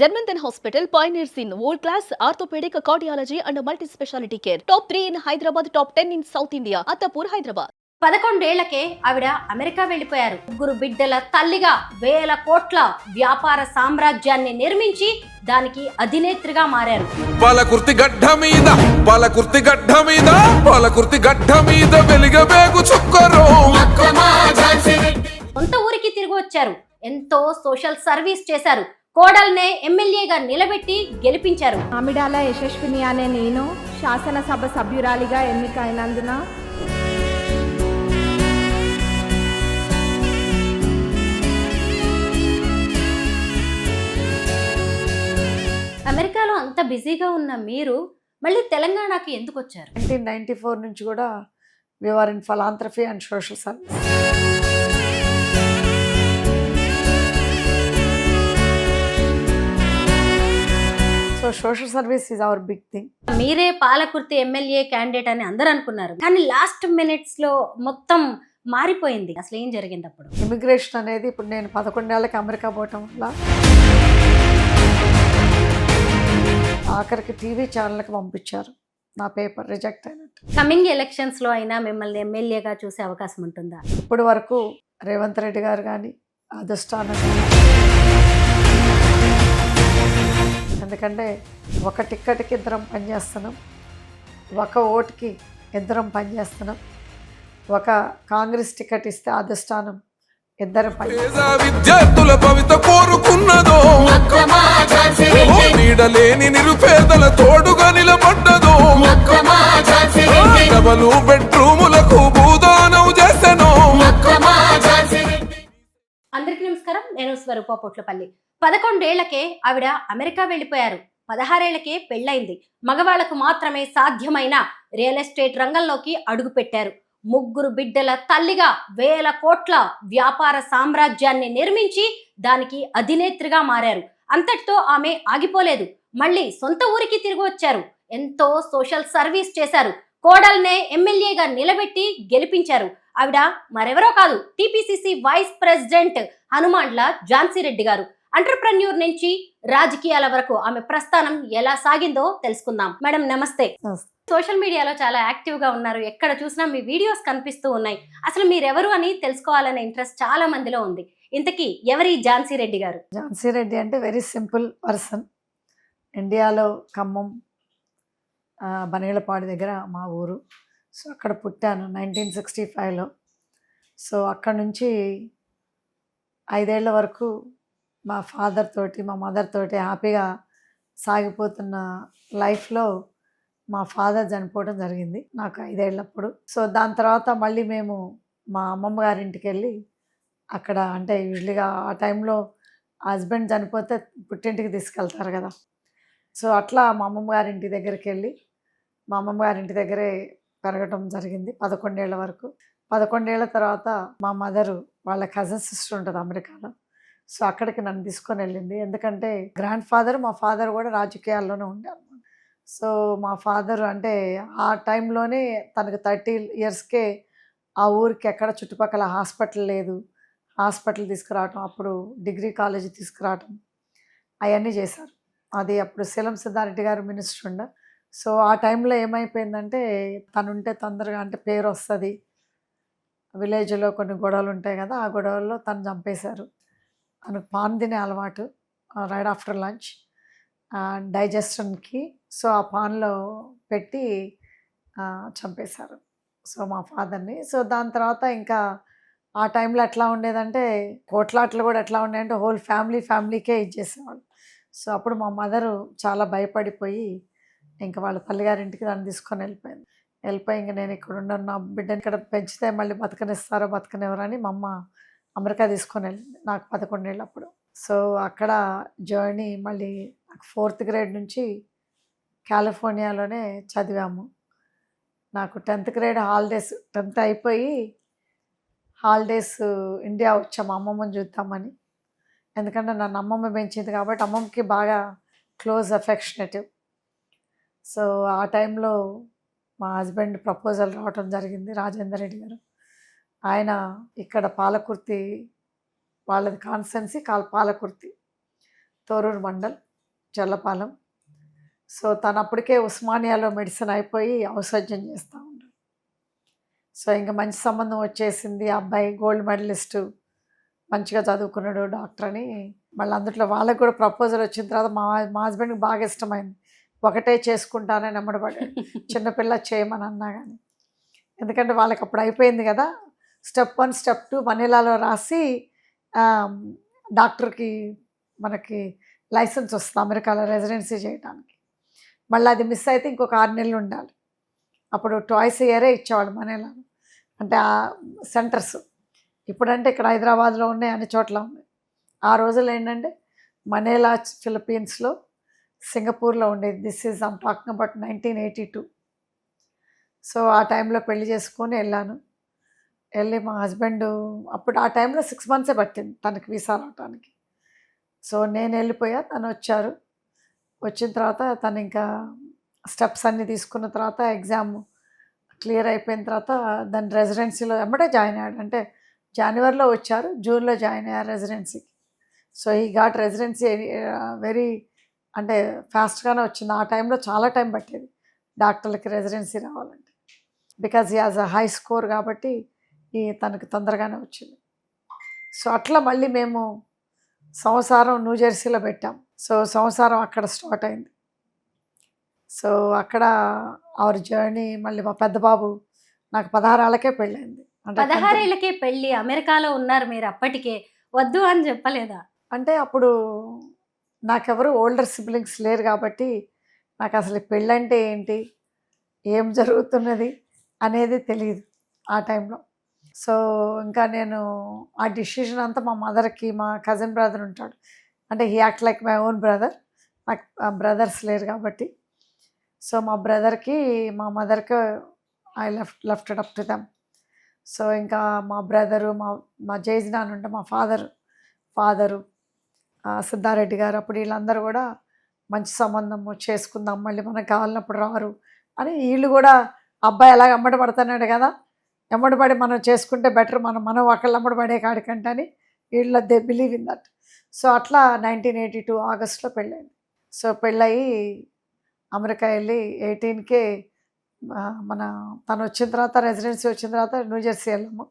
Germanton Hospital pioneers in world-class orthopedic cardiology and multi-specialty care. Top 3 in Hyderabad, top 10 in South India. Attapur, Hyderabad. 11 ఏళ్లకే ఆవిడ America వెళ్ళిపోయారు. ముగ్గురు బిడ్డల తల్లిగా వేల కోట్ల వ్యాపార సామ్రాజ్యాన్ని నిర్మించి దానికి అధినేత్రిగా మారారు. పాలకుర్తి గడ్డ మీద వెలిగబేగు చుక్కరో సొంత ఊరికి తిరిగి వచ్చారు. ఎంతో సోషల్ సర్వీస్ చేశారు. కోడల్నే ఎమ్మెల్యేగా నిలబెట్టి గెలిపించారు. ఆమిడాల యశస్విని అనే నేను శాసనసభ సభ్యురాలిగా ఎన్నికైనందున అమెరికాలో అంత బిజీగా ఉన్న మీరు మళ్ళీ తెలంగాణకి ఎందుకు వచ్చారు? 1994 నుంచి కూడా we were in philanthropy and social service. So social service is our big thing. మీరే పాలకుర్తి ఎమ్మెల్యే క్యాండిడేట్ అని అందరూ అనుకున్నారు, కానీ లాస్ట్ మినిట్స్ లో మొత్తం మారిపోయింది. అసలు ఏం జరిగింది అప్పుడు? ఇమిగ్రేషన్ అనేది ఇప్పుడు నేను 11 ఏళ్ళకి అమెరికా పోవటం వల్ల ఆఖరికి టీవీ ఛానల్కి పంపించారు, నా పేపర్ రిజెక్ట్ అయినట్టు. కమింగ్ ఎలక్షన్స్ లో అయినా మిమ్మల్ని ఎమ్మెల్యేగా చూసే అవకాశం ఉంటుందా? ఇప్పటి వరకు రేవంత్ రెడ్డి గారు కానీ అధిష్టానం కానీ, ఎందుకంటే ఒక టిక్కెట్కి ఇద్దరం పనిచేస్తున్నాం, ఒక ఓటుకి ఇద్దరం పనిచేస్తున్నాం, ఒక కాంగ్రెస్ టికెట్ ఇస్తే అధిష్టానం ఇద్దరు విద్యార్థుల భవిత కోరుకున్నదో, నీడలేని నిరుపేదల తోడుగా నిలబడ్డదో, డబలు బెడ్రూములకు భూదానం చేసెనో. అందరికీ నమస్కారం, నేను స్వరూప పొట్లపల్లి. 11 ఏళ్లకే ఆవిడ అమెరికా వెళ్ళిపోయారు. 16 ఏళ్లకే పెళ్ళైంది. మగవాళ్లకు మాత్రమే సాధ్యమైన రియల్ ఎస్టేట్ రంగంలోకి అడుగు పెట్టారు. ముగ్గురు బిడ్డల తల్లిగా వేల కోట్ల వ్యాపార సామ్రాజ్యాన్ని నిర్మించి దానికి అధినేత్రిగా మారారు. అంతటితో ఆమె ఆగిపోలేదు, మళ్ళీ సొంత ఊరికి తిరిగి వచ్చారు. ఎంతో సోషల్ సర్వీస్ చేశారు. కోడల్నే ఎమ్మెల్యేగా నిలబెట్టి గెలిపించారు. ఆవిడ మరెవరో కాదు, TPCC vice president Hanumandla Jhansi Reddy garu. Entrepreneur నుంచి రాజకీయాల వరకు ఆమె ప్రస్థానం ఎలా సాగిందో తెలుసుకుందాం. మేడం నమస్తే. సోషల్ మీడియాలో చాలా యాక్టివ్ గా ఉన్నారు, ఎక్కడ చూసినా మీ వీడియోస్ కనిపిస్తూ ఉన్నాయి. అసలు మీరెవరు అని తెలుసుకోవాలనే ఇంట్రెస్ట్ చాలా మందిలో ఉంది. ఇంతకీ ఎవరి ఝాన్సీ రెడ్డి గారు? ఝాన్సీ రెడ్డి అంటే వెరీ సింపుల్ పర్సన్. ఇండియాలో ఖమ్మం బనేలపాడు దగ్గర మా ఊరు. సో అక్కడ పుట్టాను 1965లో. సో అక్కడ నుంచి 5 ఏళ్ల వరకు మా ఫాదర్ తోటి మా మదర్ తోటి హ్యాపీగా సాగిపోతున్న లైఫ్లో మా ఫాదర్ చనిపోవడం జరిగింది నాకు 5 ఏళ్ళప్పుడు. సో దాని తర్వాత మళ్ళీ మేము మా అమ్మమ్మ గారింటికి వెళ్ళి అక్కడ, అంటే యూజువల్గా ఆ టైంలో హస్బెండ్ చనిపోతే పుట్టింటికి తీసుకెళ్తారు కదా. సో అట్లా మా అమ్మమ్మ గారింటి దగ్గరికి వెళ్ళి మా అమ్మమ్మ గారింటి దగ్గరే పెరగటం జరిగింది 11 ఏళ్ల వరకు. 11 ఏళ్ల తర్వాత మా మదరు వాళ్ళ కజిన్ సిస్టర్ ఉంటుంది అమెరికాలో. సో అక్కడికి నన్ను తీసుకొని వెళ్ళింది, ఎందుకంటే గ్రాండ్ ఫాదర్ మా ఫాదర్ కూడా రాజకీయాల్లోనే ఉండారు. సో మా ఫాదర్ అంటే ఆ టైంలోనే తనకు 30 ఇయర్స్కే ఆ ఊరికి ఎక్కడ చుట్టుపక్కల హాస్పిటల్ లేదు, హాస్పిటల్ తీసుకురావటం, అప్పుడు డిగ్రీ కాలేజీ తీసుకురావటం అవన్నీ చేశారు. అది అప్పుడు శీలం సిద్ధారెడ్డి గారు మినిస్టర్ ఉండ. సో ఆ టైంలో ఏమైపోయిందంటే తనుంటే తొందరగా అంటే పేరు వస్తుంది, విలేజ్లో కొన్ని గొడవలు ఉంటాయి కదా, ఆ గొడవల్లో తను చంపేశారు. తనకు పాన్ తినే అలవాటు, రైట్ ఆఫ్టర్ లంచ్ డైజెషన్కి. సో ఆ పాన్లో పెట్టి చంపేశారు సో మా ఫాదర్ని. సో దాని తర్వాత ఇంకా ఆ టైంలో ఎట్లా ఉండేదంటే కోట్లాట్లు కూడా ఎట్లా ఉండేదంటే హోల్ ఫ్యామిలీకే ఇచ్చేసేవాళ్ళు. సో అప్పుడు మా మదరు చాలా భయపడిపోయి ఇంకా వాళ్ళ తల్లిగారింటికి దాన్ని తీసుకొని వెళ్ళిపోయి ఇంకా నేను ఇక్కడ ఉండను, నా బిడ్డని ఇక్కడ పెంచితే మళ్ళీ బతకనిస్తారో బతకనివ్వరని మా అమ్మ అమెరికా తీసుకొని వెళ్ళింది నాకు 11 ఏళ్ళప్పుడు. సో అక్కడ జర్నీ మళ్ళీ 4th గ్రేడ్ నుంచి కాలిఫోర్నియాలోనే చదివాము. నాకు 10th గ్రేడ్ హాలిడేస్, 10th అయిపోయి హాలిడేస్ ఇండియా వచ్చాము అమ్మమ్మని చూద్దామని. ఎందుకంటే నన్ను అమ్మమ్మ పెంచింది కాబట్టి అమ్మమ్మకి బాగా క్లోజ్ అఫెక్షనేటివ్. సో ఆ టైంలో మా హస్బెండ్ ప్రపోజల్ రావటం జరిగింది, రాజేందర్ రెడ్డి గారు. ఆయన ఇక్కడ పాలకుర్తి వాళ్ళది కాన్స్టెన్సీ పాలకుర్తి తోరూరు మండల్. చల్లపాలెం. సో తను అప్పటికే ఉస్మానియాలో మెడిసిన్ అయిపోయి ఔషధ్యం చేస్తూ ఉన్నాడు. సో ఇంకా మంచి సంబంధం వచ్చేసింది. ఆ అబ్బాయి గోల్డ్ మెడలిస్టు, మంచిగా చదువుకున్నాడు, డాక్టర్ అని. మళ్ళీ అందులో వాళ్ళకి కూడా ప్రపోజల్ వచ్చిన తర్వాత మా హస్బెండ్కి బాగా ఇష్టమైంది. ఒకటే చేసుకుంటానని ఎమ్మడబడ్డాడు. చిన్నపిల్ల చేయమని అన్నా కానీ, ఎందుకంటే వాళ్ళకి అప్పుడు అయిపోయింది కదా. స్టెప్ 1 స్టెప్ 2 మనీలాలో రాసి డాక్టర్కి మనకి లైసెన్స్ వస్తుంది అమెరికాలో రెసిడెన్సీ చేయడానికి. మళ్ళీ అది మిస్ అయితే ఇంకొక 6 నెలలు ఉండాలి. అప్పుడు ట్వైస్ ఇయరే ఇచ్చేవాళ్ళు మనీలాలో, అంటే ఆ సెంటర్స్. ఇప్పుడంటే ఇక్కడ హైదరాబాద్లో ఉన్నాయి, అన్ని చోట్ల ఉన్నాయి. ఆ రోజుల్లో ఏంటంటే మనీలా ఫిలిప్పీన్స్లో, సింగపూర్లో ఉండేది. This is I'm talking about 1982. So ఆ టైంలో పెళ్లి చేసుకొని వెళ్ళాను. వెళ్ళి మా హస్బెండ్ అప్పుడు ఆ టైంలో 6 months పట్టింది తనకి వీసా రావడానికి. సో నేను వెళ్ళిపోయా, తను వచ్చారు. వచ్చిన తర్వాత తను ఇంకా స్టెప్స్ అన్నీ తీసుకున్న తర్వాత ఎగ్జామ్ క్లియర్ అయిపోయిన తర్వాత దాని రెసిడెన్సీలో ఎమ్మటే జాయిన్ అయ్యాడు. అంటే జనవరిలో వచ్చారు, జూన్లో జాయిన్ అయ్యారు రెసిడెన్సీకి. సో ఈ ఘాట్ రెసిడెన్సీ వెరీ అంటే ఫాస్ట్గానే వచ్చింది. ఆ టైంలో చాలా టైం పట్టేది డాక్టర్లకి రెసిడెన్సీ రావాలంటే, బికాజ్ ఈ హాజ్ అ హై స్కోర్ కాబట్టి తనకు తొందరగానే వచ్చింది. సో అట్లా మళ్ళీ మేము సంవత్సరం న్యూజెర్సీలో పెట్టాం. సో సంవత్సరం అక్కడ స్టార్ట్ అయింది. సో అక్కడ అవర్ జర్నీ. మళ్ళీ మా పెద్ద బాబు నాకు 16 ఏళ్ళకే పెళ్ళైంది. అంటే 16 ఏళ్ళకే పెళ్ళి, అమెరికాలో ఉన్నారు మీరు, అప్పటికే వద్దు అని చెప్పలేదా? అంటే అప్పుడు నాకెవరు ఓల్డర్ సిబ్లింగ్స్ లేరు కాబట్టి నాకు అసలు పెళ్ళంటే ఏంటి, ఏం జరుగుతున్నది అనేది తెలియదు ఆ టైంలో. సో ఇంకా నేను ఆ డిసిషన్ అంతా మా మదర్కి, మా కజిన్ బ్రదర్ ఉంటాడు, అంటే he act like my own brother. నాకు బ్రదర్స్ లేరు కాబట్టి. సో మా బ్రదర్కి, మా మదర్కి I left it up to them. So ఇంకా మా బ్రదరు, మా జైజ్నాన్ ఉంటే మా ఫాదరు సిద్ధారెడ్డి గారు, అప్పుడు వీళ్ళందరూ కూడా మంచి సంబంధము చేసుకుందాం, మళ్ళీ మనకు కావాలన్నప్పుడు రారు అని వీళ్ళు కూడా, అబ్బాయి ఎలాగ అమ్మడి పడుతున్నాడు కదా, ఎమ్మడిపడి మనం చేసుకుంటే బెటర్, మనం ఒకళ్ళు అమ్మడి పడే కాడికంటే అని వీళ్ళు they believe in that. So అట్లా 1982 ఆగస్ట్లో పెళ్ళైంది. సో పెళ్ళయి అమెరికా వెళ్ళి 18కే తను వచ్చిన తర్వాత, రెసిడెన్సీ వచ్చిన తర్వాత న్యూజెర్సీ వెళ్ళాము.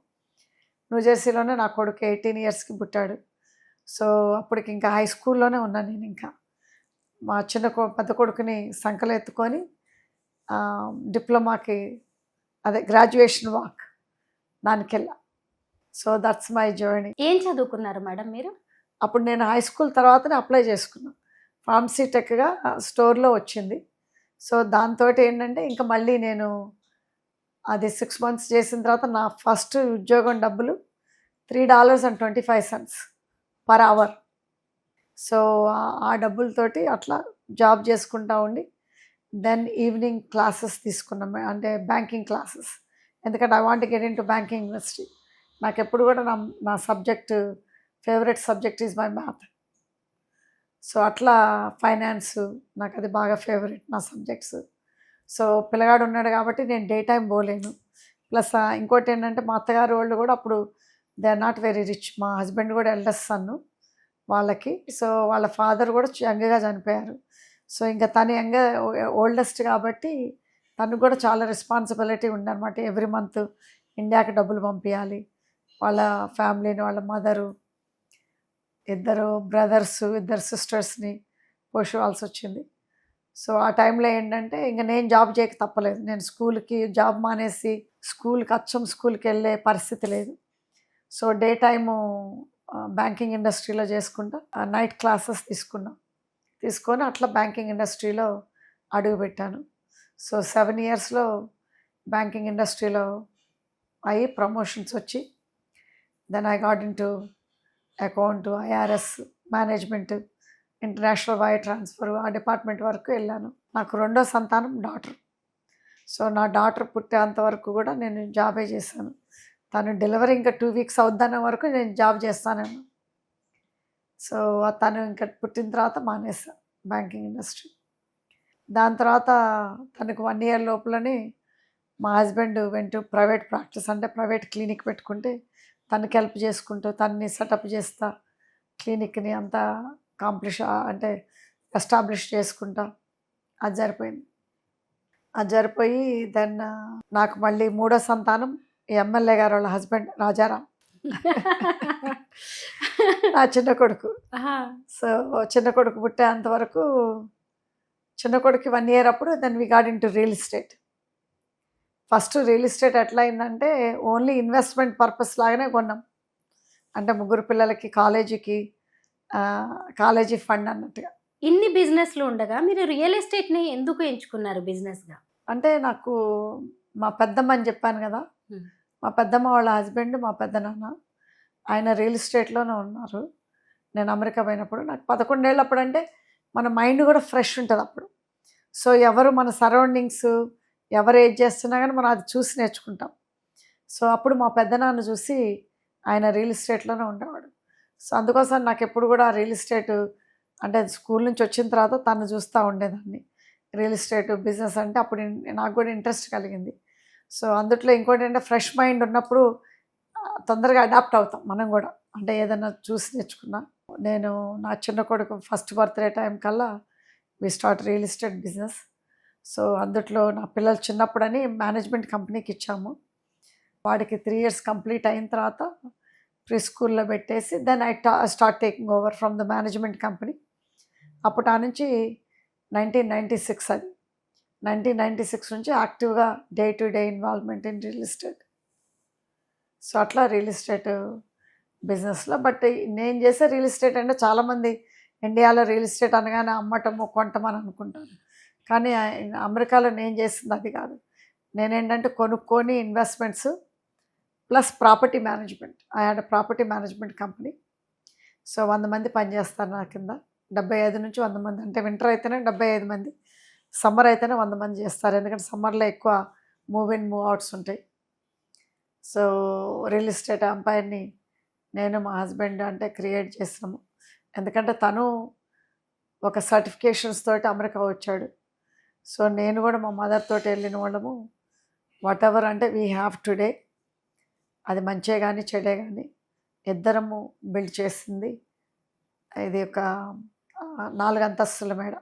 న్యూజెర్సీలోనే నా కొడుకు 18 yearsకి పుట్టాడు. సో అప్పటికి ఇంకా హై స్కూల్లోనే ఉన్నాను నేను. ఇంకా మా పెద్ద కొడుకుని సంకలు ఎత్తుకొని డిప్లొమాకి, అదే గ్రాడ్యుయేషన్ వాక్ దానికి వెళ్ళా. So that's my journey. ఏం చదువుకున్నారు మేడం మీరు? అప్పుడు నేను హై స్కూల్ తర్వాతనే అప్లై చేసుకున్నాను. ఫార్మసీ టెక్గా స్టోర్లో వచ్చింది. సో దాంతో ఏంటంటే ఇంకా మళ్ళీ నేను అది 6 months చేసిన తర్వాత నా ఫస్ట్ ఉద్యోగం డబ్బులు $3.25 per hour. సో ఆ డబ్బులతోటి అట్లా జాబ్ చేసుకుంటా ఉండి దెన్ ఈవినింగ్ క్లాసెస్ తీసుకున్నాం, అంటే బ్యాంకింగ్ క్లాసెస్. ఎందుకంటే I want get in to banking industry. నాకు ఎప్పుడు కూడా నా favourite subject is my math. So అట్లా ఫైనాన్స్ నాకు అది బాగా ఫేవరెట్ నా సబ్జెక్ట్స్. సో పిల్లగాడు ఉన్నాడు కాబట్టి నేను డే టైం పోలేను. ప్లస్ ఇంకోటి ఏంటంటే మా అత్తగారు వాళ్ళు కూడా అప్పుడు they are not very rich. మా హస్బెండ్ కూడా ఎల్డెస్ట్ సన్ను వాళ్ళకి. సో వాళ్ళ ఫాదర్ కూడా యంగ్గా చనిపోయారు. సో ఇంకా తను ఓల్డెస్ట్ కాబట్టి తనకు కూడా చాలా రెస్పాన్సిబిలిటీ ఉందన్నమాట. ఎవ్రీ మంత్ ఇండియాకి డబ్బులు పంపించాలి. వాళ్ళ ఫ్యామిలీని, వాళ్ళ మదరు, 2 brothers, 2 sisters-ని పోషివాల్సి వచ్చింది. సో ఆ టైంలో ఏంటంటే ఇంకా నేను జాబ్ చేయక తప్పలేదు. నేను జాబ్ మానేసి స్కూల్కి వెళ్ళే పరిస్థితి లేదు. సో డే టైము బ్యాంకింగ్ ఇండస్ట్రీలో చేసుకుంటా నైట్ క్లాసెస్ తీసుకొని అట్లా బ్యాంకింగ్ ఇండస్ట్రీలో అడుగుపెట్టాను. సో 7 yearsలో బ్యాంకింగ్ ఇండస్ట్రీలో అయ్యి ప్రమోషన్స్ వచ్చి then I got into account, IRS, management, international wire transfer, ఆ డిపార్ట్మెంట్ వరకు వెళ్ళాను. నాకు 2వ సంతానం డాటర్. సో నా డాటర్ పుట్టేంత వరకు కూడా నేను జాబే చేశాను. తను డెలివరీ ఇంకా 2 weeks అవుద్దనే వరకు నేను జాబ్ చేస్తానేమో. సో తను ఇంకా పుట్టిన తర్వాత మానేసాను బ్యాంకింగ్ ఇండస్ట్రీ. దాని తర్వాత తనకు 1 year లోపలనే మా హస్బెండ్ వెంట ప్రైవేట్ ప్రాక్టీస్, అంటే ప్రైవేట్ క్లినిక్ పెట్టుకుంటే తనకి హెల్ప్ చేసుకుంటూ తనని సెటప్ చేస్తా క్లినిక్ని అంతా అంటే ఎస్టాబ్లిష్ చేసుకుంటా. అది జరిపోయింది. అది జరిపోయి దెన్ నాకు మళ్ళీ మూడో సంతానం ఈ ఎమ్మెల్యే గారు వాళ్ళ హస్బెండ్ రాజారాం. నా చిన్న కొడుకు. సో చిన్న కొడుకు పుట్టేంత వరకు చిన్న కొడుకు 1 year అప్పుడు then we got into real estate. First real estate ఎట్లా అయిందంటే ఓన్లీ ఇన్వెస్ట్మెంట్ పర్పస్ లాగానే కొన్నాం. అంటే ముగ్గురు పిల్లలకి కాలేజీకి కాలేజీ ఫండ్ అన్నట్టుగా. ఇన్ని బిజినెస్లు ఉండగా మీరు రియల్ ఎస్టేట్ని ఎందుకు ఎంచుకున్నారు బిజినెస్గా? అంటే నాకు మా పెద్దమ్మ అని చెప్పాను కదా, మా పెద్దమ్మ వాళ్ళ హస్బెండ్ మా పెద్దనాన్న ఆయన రియల్ ఎస్టేట్లోనే ఉన్నారు. నేను అమెరికా పోయినప్పుడు నాకు 11 ఏళ్ళప్పుడు అంటే మన మైండ్ కూడా ఫ్రెష్ ఉంటుంది అప్పుడు. సో ఎవరు మన సరౌండింగ్స్ ఎవరు ఏది చేస్తున్నా కానీ మనం అది చూసి నేర్చుకుంటాం. సో అప్పుడు మా పెద్దనాన్న చూసి ఆయన రియల్ ఎస్టేట్లోనే ఉండేవాడు. సో అందుకోసం నాకు ఎప్పుడు కూడా రియల్ ఎస్టేట్ అంటే స్కూల్ నుంచి వచ్చిన తర్వాత తను చూస్తూ ఉండేదాన్ని. రియల్ ఎస్టేట్ బిజినెస్ అంటే అప్పుడు నాకు కూడా ఇంట్రెస్ట్ కలిగింది. సో అందుట్లో ఇంకోటి అంటే ఫ్రెష్ మైండ్ ఉన్నప్పుడు తొందరగా అడాప్ట్ అవుతాం మనం కూడా. అంటే ఏదైనా చూసి నేర్చుకున్నా. నేను నా చిన్న కొడుకు ఫస్ట్ బర్త్డే టైం కల్లా we start real estate business. So అందుట్లో నా పిల్లలు చిన్నప్పుడని మేనేజ్మెంట్ కంపెనీకి ఇచ్చాము. వాడికి 3 years కంప్లీట్ అయిన తర్వాత ప్రీ స్కూల్లో పెట్టేసి then I start taking over from the management company. అప్పుడు ఆ నుంచి 1996 అది 1996 నుంచి యాక్టివ్గా day to day involvement in real estate. So అట్లా రియల్ ఎస్టేట్ బిజినెస్లో. బట్ నేను చేసే రియల్ ఎస్టేట్ అంటే చాలామంది ఇండియాలో రియల్ ఎస్టేట్ అనగానే అమ్మటము కొంటమని అనుకుంటాను. కానీ అమెరికాలో నేను చేసింది అది కాదు. నేనేంటంటే కొనుక్కొని investments plus property management. I had property management company. So 100 మంది పనిచేస్తారు నా కింద. 75 నుంచి 100 మంది. అంటే వింటర్ అయితేనే 75 మంది, సమ్మర్ అయితేనే 100 మంది చేస్తారు. ఎందుకంటే సమ్మర్లో ఎక్కువ మూవ్ ఇన్ మూవ్ అవుట్స్ ఉంటాయి. సో రియల్ ఎస్టేట్ ఎంపైర్ని నేను మా హస్బెండ్ అంటే క్రియేట్ చేసినాము. ఎందుకంటే తను ఒక సర్టిఫికేషన్స్ తోటి అమెరికా వచ్చాడు. సో నేను కూడా మా మదర్ తోటి వెళ్ళిన వాళ్ళము. వాట్ ఎవర్ అంటే వీ హ్యావ్ టుడే, అది మంచే కానీ చెడే కానీ ఇద్దరము బిల్డ్ చేసింది. ఇది ఒక 4 అంతస్తుల మేడ.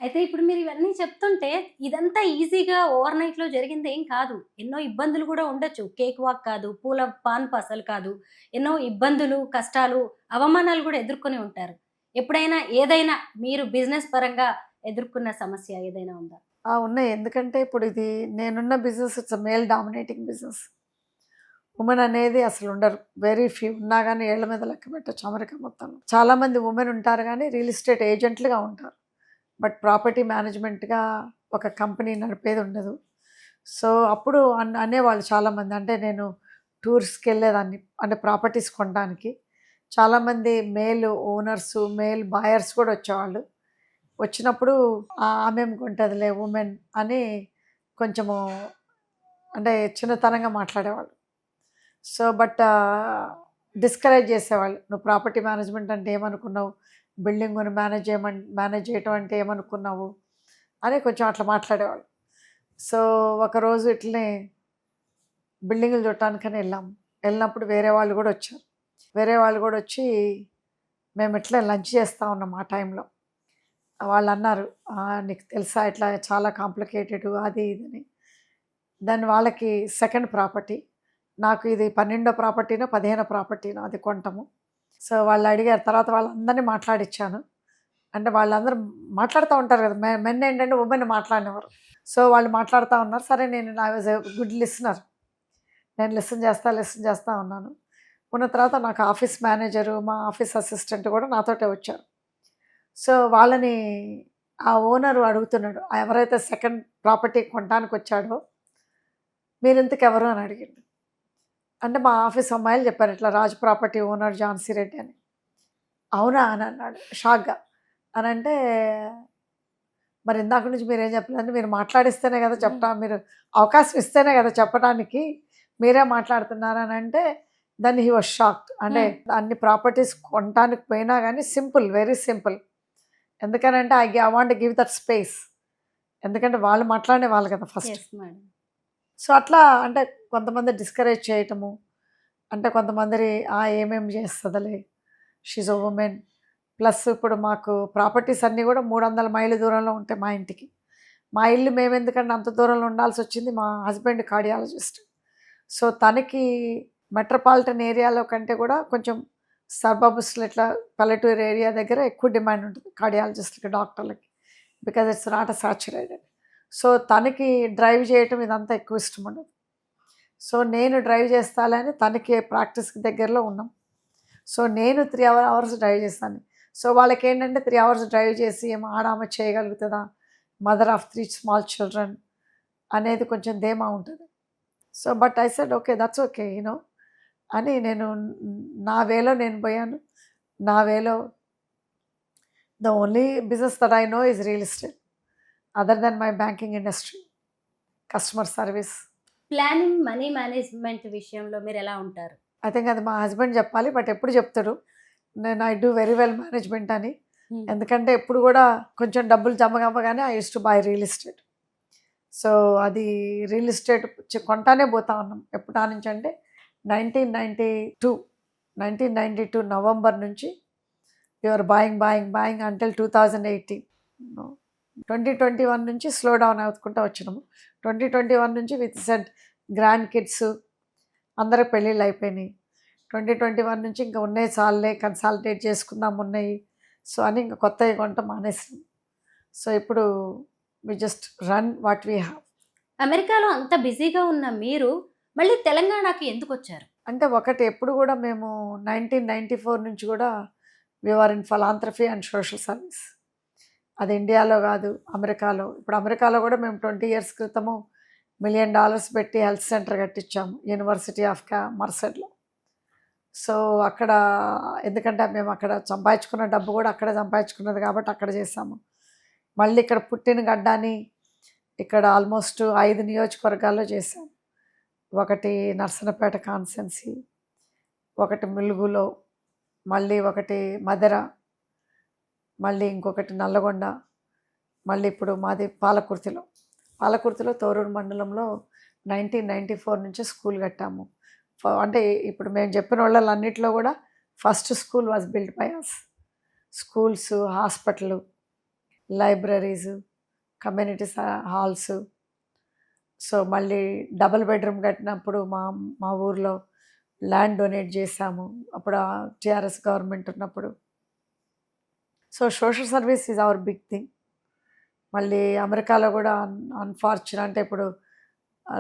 అయితే ఇప్పుడు మీరు ఇవన్నీ చెప్తుంటే ఇదంతా ఈజీగా ఓవర్ నైట్లో జరిగింది ఏం కాదు. ఎన్నో ఇబ్బందులు కూడా ఉండొచ్చు. కేక్ వాక్ కాదు, పూల పాన్ పసలు కాదు, ఎన్నో ఇబ్బందులు, కష్టాలు, అవమానాలు కూడా ఎదుర్కొని ఉంటారు. ఎప్పుడైనా ఏదైనా మీరు బిజినెస్ పరంగా ఎదుర్కొన్న సమస్య ఏదైనా ఉందా? ఉన్నాయి. ఎందుకంటే ఇప్పుడు ఇది నేనున్న business it's male dominating business. Women అనేది అసలు ఉండరు. Very few. ఉన్నా కానీ ఏళ్ల మీద లెక్క పెట్టచ్చు అమెరికా మొత్తం. చాలామంది ఉమెన్ ఉంటారు కానీ రియల్ ఎస్టేట్ ఏజెంట్లుగా ఉంటారు. బట్ ప్రాపర్టీ మేనేజ్మెంట్గా ఒక కంపెనీ నడిపేది ఉండదు. సో అప్పుడు అనేవాళ్ళు చాలామంది. అంటే నేను టూర్స్కి వెళ్ళేదాన్ని అంటే ప్రాపర్టీస్ కొనడానికి. చాలామంది మేల్ ఓనర్స్, మేల్ బాయర్స్ కూడా వచ్చేవాళ్ళు. వచ్చినప్పుడు ఆమెం కొంటదిలే ఉమెన్ అని కొంచెము అంటే చిన్నతనంగా మాట్లాడేవాళ్ళు. సో బట్ డిస్కరేజ్ చేసేవాళ్ళు. నువ్వు ప్రాపర్టీ మేనేజ్మెంట్ అంటే ఏమనుకున్నావు, బిల్డింగ్ను మేనేజ్ చేయటం అంటే ఏమనుకున్నావు అని కొంచెం అట్లా మాట్లాడేవాళ్ళు. సో ఒకరోజు ఇట్లనే బిల్డింగులు చూడటానికని వెళ్ళినప్పుడు వేరే వాళ్ళు కూడా వచ్చారు. వేరే వాళ్ళు కూడా వచ్చి మేము ఇట్లా లంచ్ చేస్తూ ఉన్నాం ఆ టైంలో. వాళ్ళు అన్నారు, నీకు తెలుసా ఇట్లా చాలా కాంప్లికేటెడ్ అది ఇదని. దాని వాళ్ళకి సెకండ్ ప్రాపర్టీ, నాకు ఇది 12వ ప్రాపర్టీనో 15వ ప్రాపర్టీనో అది కొంటాము. సో వాళ్ళు అడిగారు. తర్వాత వాళ్ళందరినీ మాట్లాడిచ్చాను. అంటే వాళ్ళందరూ మాట్లాడుతూ ఉంటారు కదా, మెన్ ఏంటంటే ఉమెన్ మాట్లాడినవారు. సో వాళ్ళు మాట్లాడుతూ ఉన్నారు. సరే నేను I was a good listener. నేను లిసన్ చేస్తూ ఉన్నాను. ఉన్న తర్వాత నాకు ఆఫీస్ మేనేజరు, మా ఆఫీస్ అసిస్టెంట్ కూడా నాతోటే వచ్చారు. సో వాళ్ళని ఆ ఓనరు అడుగుతున్నాడు, ఎవరైతే సెకండ్ ప్రాపర్టీ కొనడానికి వచ్చాడో మీరు ఇంతకెవరు అని అడిగాడు. అంటే మా ఆఫీస్ అమ్మాయిలు చెప్పారు, ఇట్లా రాజ్ ప్రాపర్టీ ఓనర్ ఝాన్సీ రెడ్డి అని. అవునా అని అన్నాడు షాక్గా. అని అంటే మరి ఇందాక నుంచి మీరేం చెప్పలేదంటే మీరు మాట్లాడిస్తేనే కదా చెప్పటం, మీరు అవకాశం ఇస్తేనే కదా చెప్పడానికి, మీరే మాట్లాడుతున్నారని అంటే దాన్ని హీ వాజ్ షాక్డ్. అంటే అన్ని ప్రాపర్టీస్ కొనడానికి పోయినా కానీ సింపుల్, వెరీ సింపుల్. ఎందుకనంటే I want give that space. ఎందుకంటే వాళ్ళు మాట్లాడే వాళ్ళు కదా ఫస్ట్. సో అట్లా అంటే కొంతమంది డిస్కరేజ్ చేయటము, అంటే కొంతమంది ఏమేమి చేస్తుందిలే, షీజ్ అ ఉమెన్ ప్లస్ ఇప్పుడు మాకు ప్రాపర్టీస్ అన్నీ కూడా 300 మైళ్ళ దూరంలో ఉంటాయి మా ఇంటికి. మా ఇల్లు మేము ఎందుకంటే అంత దూరంలో ఉండాల్సి వచ్చింది. మా హస్బెండ్ కార్డియాలజిస్ట్. సో తనకి మెట్రోపాలిటన్ ఏరియాలో కంటే కూడా కొంచెం సర్బబ్స్లో ఇట్లా పల్లెటూరు ఏరియా దగ్గర ఎక్కువ డిమాండ్ ఉంటుంది కార్డియాలజిస్ట్కి, డాక్టర్లకి, because it's not a saturated. So తనకి డ్రైవ్ చేయటం ఇదంతా ఎక్కువ ఇష్టం ఉండదు. సో నేను డ్రైవ్ చేస్తానని తనకి ప్రాక్టీస్కి దగ్గరలో ఉన్నాం. సో నేను 3 hours డ్రైవ్ చేస్తాను. సో వాళ్ళకి ఏంటంటే 3 hours డ్రైవ్ చేసి ఏమో ఆడామ చేయగలుగుతుందా, మదర్ ఆఫ్ 3 small children అనేది కొంచెం ధీమా ఉంటుంది. So but I said okay, that's okay అని నేను నా వేలో నేను పోయాను. నా వేలో the only business that I know is real estate other than my banking industry, customer service. Planning, money management విషయంలో మీరు ఎలా ఉంటారు? ఐ థింక్ అది మా హస్బెండ్ చెప్పాలి, బట్ ఎప్పుడు చెప్తాడు నేను I do very well management అని. ఎందుకంటే ఎప్పుడు కూడా కొంచెం డబ్బులు జమ అవ్వగానే I use to buy real estate. So అది రియల్ ఎస్టేట్ కొంటానే పోతా ఉన్నాం. ఎప్పుడు నుంచి అంటే 1992 నవంబర్ నుంచి యువర్ బాయింగ్ అంటిల్ 2018. 2021 నుంచి స్లో డౌన్ అవుకుంటూ వచ్చినాము. 2021 నుంచి విత్ సెట్ గ్రాండ్ కిడ్స్ అందరూ పెళ్ళిళ్ళు అయిపోయినాయి. 2021 నుంచి ఇంకా ఉన్నాయి చాలే, కన్సాలిడేట్ చేసుకుందాం ఉన్నాయి. సో అని ఇంకా కొత్తవి కొంట మానేసినాం. సో ఇప్పుడు we just run what we have. అమెరికాలో అంత బిజీగా ఉన్న మీరు మళ్ళీ తెలంగాణకి ఎందుకు వచ్చారు? అంటే ఒకటి, ఎప్పుడు కూడా మేము 1994 నుంచి కూడా we are in philanthropy and social service. అది ఇండియాలో కాదు, అమెరికాలో. ఇప్పుడు అమెరికాలో కూడా మేము 20 years క్రితము $1 million పెట్టి హెల్త్ సెంటర్ కట్టించాము యూనివర్సిటీ ఆఫ్ మర్సెడ్లో. సో అక్కడ ఎందుకంటే మేము అక్కడ సంపాదించుకున్న డబ్బు కూడా అక్కడే సంపాదించుకున్నది కాబట్టి అక్కడ చేసాము. మళ్ళీ ఇక్కడ పుట్టిన గడ్డాని ఇక్కడ ఆల్మోస్ట్ 5 నియోజకవర్గాల్లో చేశాము. ఒకటి నర్సనపేట కాన్స్టెన్సీ, ఒకటి ములుగులో, మళ్ళీ ఒకటి మధుర, మళ్ళీ ఇంకొకటి నల్లగొండ, మళ్ళీ ఇప్పుడు మాది పాలకుర్తిలో తోరూరు మండలంలో 1994 నుంచి స్కూల్ కట్టాము. అంటే ఇప్పుడు మేము చెప్పిన వాళ్ళన్నింటిలో కూడా first school was build by us. Schools, hospital, libraries, community halls. So మళ్ళీ డబుల్ బెడ్రూమ్ కట్టినప్పుడు మా ఊర్లో ల్యాండ్ డొనేట్ చేశాము, అప్పుడు టీఆర్ఎస్ గవర్నమెంట్ ఉన్నప్పుడు. So social service is our big thing. మళ్ళీ అమెరికాలో కూడా అన్ఫార్చునేట్ అంటే ఇప్పుడు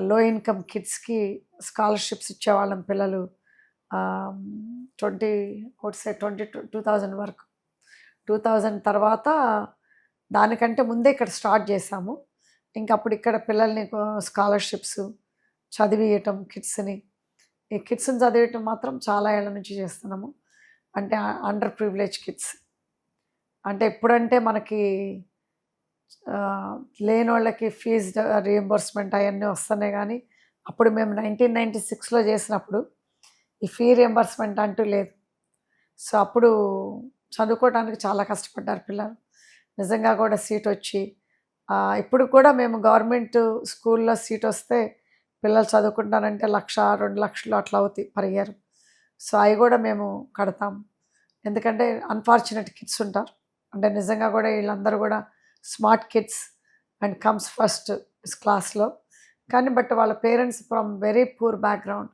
లో ఇన్కమ్ కిడ్స్కి స్కాలర్షిప్స్ ఇచ్చేవాళ్ళం పిల్లలు 2000 వరకు. 2000 తర్వాత దానికంటే ముందే ఇక్కడ స్టార్ట్ చేశాము. ఇంకప్పుడు ఇక్కడ పిల్లల్ని స్కాలర్షిప్స్ చదివియటం, ఈ కిడ్స్ని చదివియటం మాత్రం చాలా ఏళ్ళ నుంచి చేస్తున్నాము. అంటే అండర్ ప్రివిలేజ్ కిడ్స్ అంటే ఎప్పుడంటే మనకి లేని వాళ్ళకి ఫీజు రియంబర్స్మెంట్ అవన్నీ వస్తున్నాయి. కానీ అప్పుడు మేము 1996లో చేసినప్పుడు ఈ ఫీ రియంబర్స్మెంట్ అంటూ లేదు. సో అప్పుడు చదువుకోవడానికి చాలా కష్టపడ్డారు పిల్లలు. నిజంగా కూడా సీట్ వచ్చి ఇప్పుడు కూడా మేము గవర్నమెంట్ స్కూల్లో సీట్ వస్తే పిల్లలు చదువుకుంటానంటే 1,00,000, 2,00,000 అట్లా అవుతాయి పర్ ఇయర్. సో అవి కూడా మేము కడతాం. ఎందుకంటే అన్ఫార్చునేట్ కిడ్స్ ఉంటారు. అంటే నిజంగా కూడా వీళ్ళందరూ కూడా smart kids and comes first క్లాస్లో, కానీ బట్ వాళ్ళ parents from very poor background.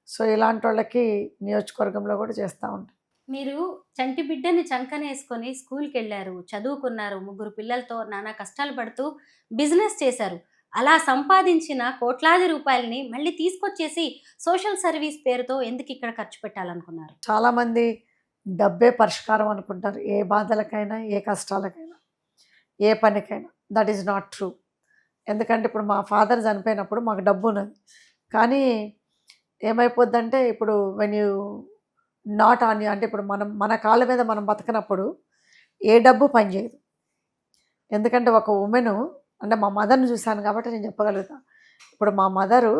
So ఇలాంటి వాళ్ళకి నియోజకవర్గంలో కూడా చేస్తూ ఉంటాం. మీరు చంటి బిడ్డని చంకనేసుకొని స్కూల్కి వెళ్ళారు, చదువుకున్నారు, 3 పిల్లలతో నానా కష్టాలు పడుతూ బిజినెస్ చేశారు. అలా సంపాదించిన కోట్లాది రూపాయలని మళ్ళీ తీసుకొచ్చేసి సోషల్ సర్వీస్ పేరుతో ఎందుకు ఇక్కడ ఖర్చు పెట్టాలనుకున్నారు? చాలామంది డబ్బే పరిష్కారం అనుకుంటారు, ఏ బాధలకైనా, ఏ కష్టాలకైనా, ఏ పనికైనా. That is not true. ఎందుకంటే ఇప్పుడు మా ఫాదర్ చనిపోయినప్పుడు మాకు డబ్బు ఉన్నది, కానీ ఏమైపోద్దంటే ఇప్పుడు when you not on you అంటే ఇప్పుడు మన కాళ్ళ మీద మనం బతకనప్పుడు ఏ డబ్బు పనిచేయదు. ఎందుకంటే ఒక ఉమెను అంటే మా మదర్ని చూశాను కాబట్టి నేను చెప్పగలుగుతా. ఇప్పుడు మా మదరు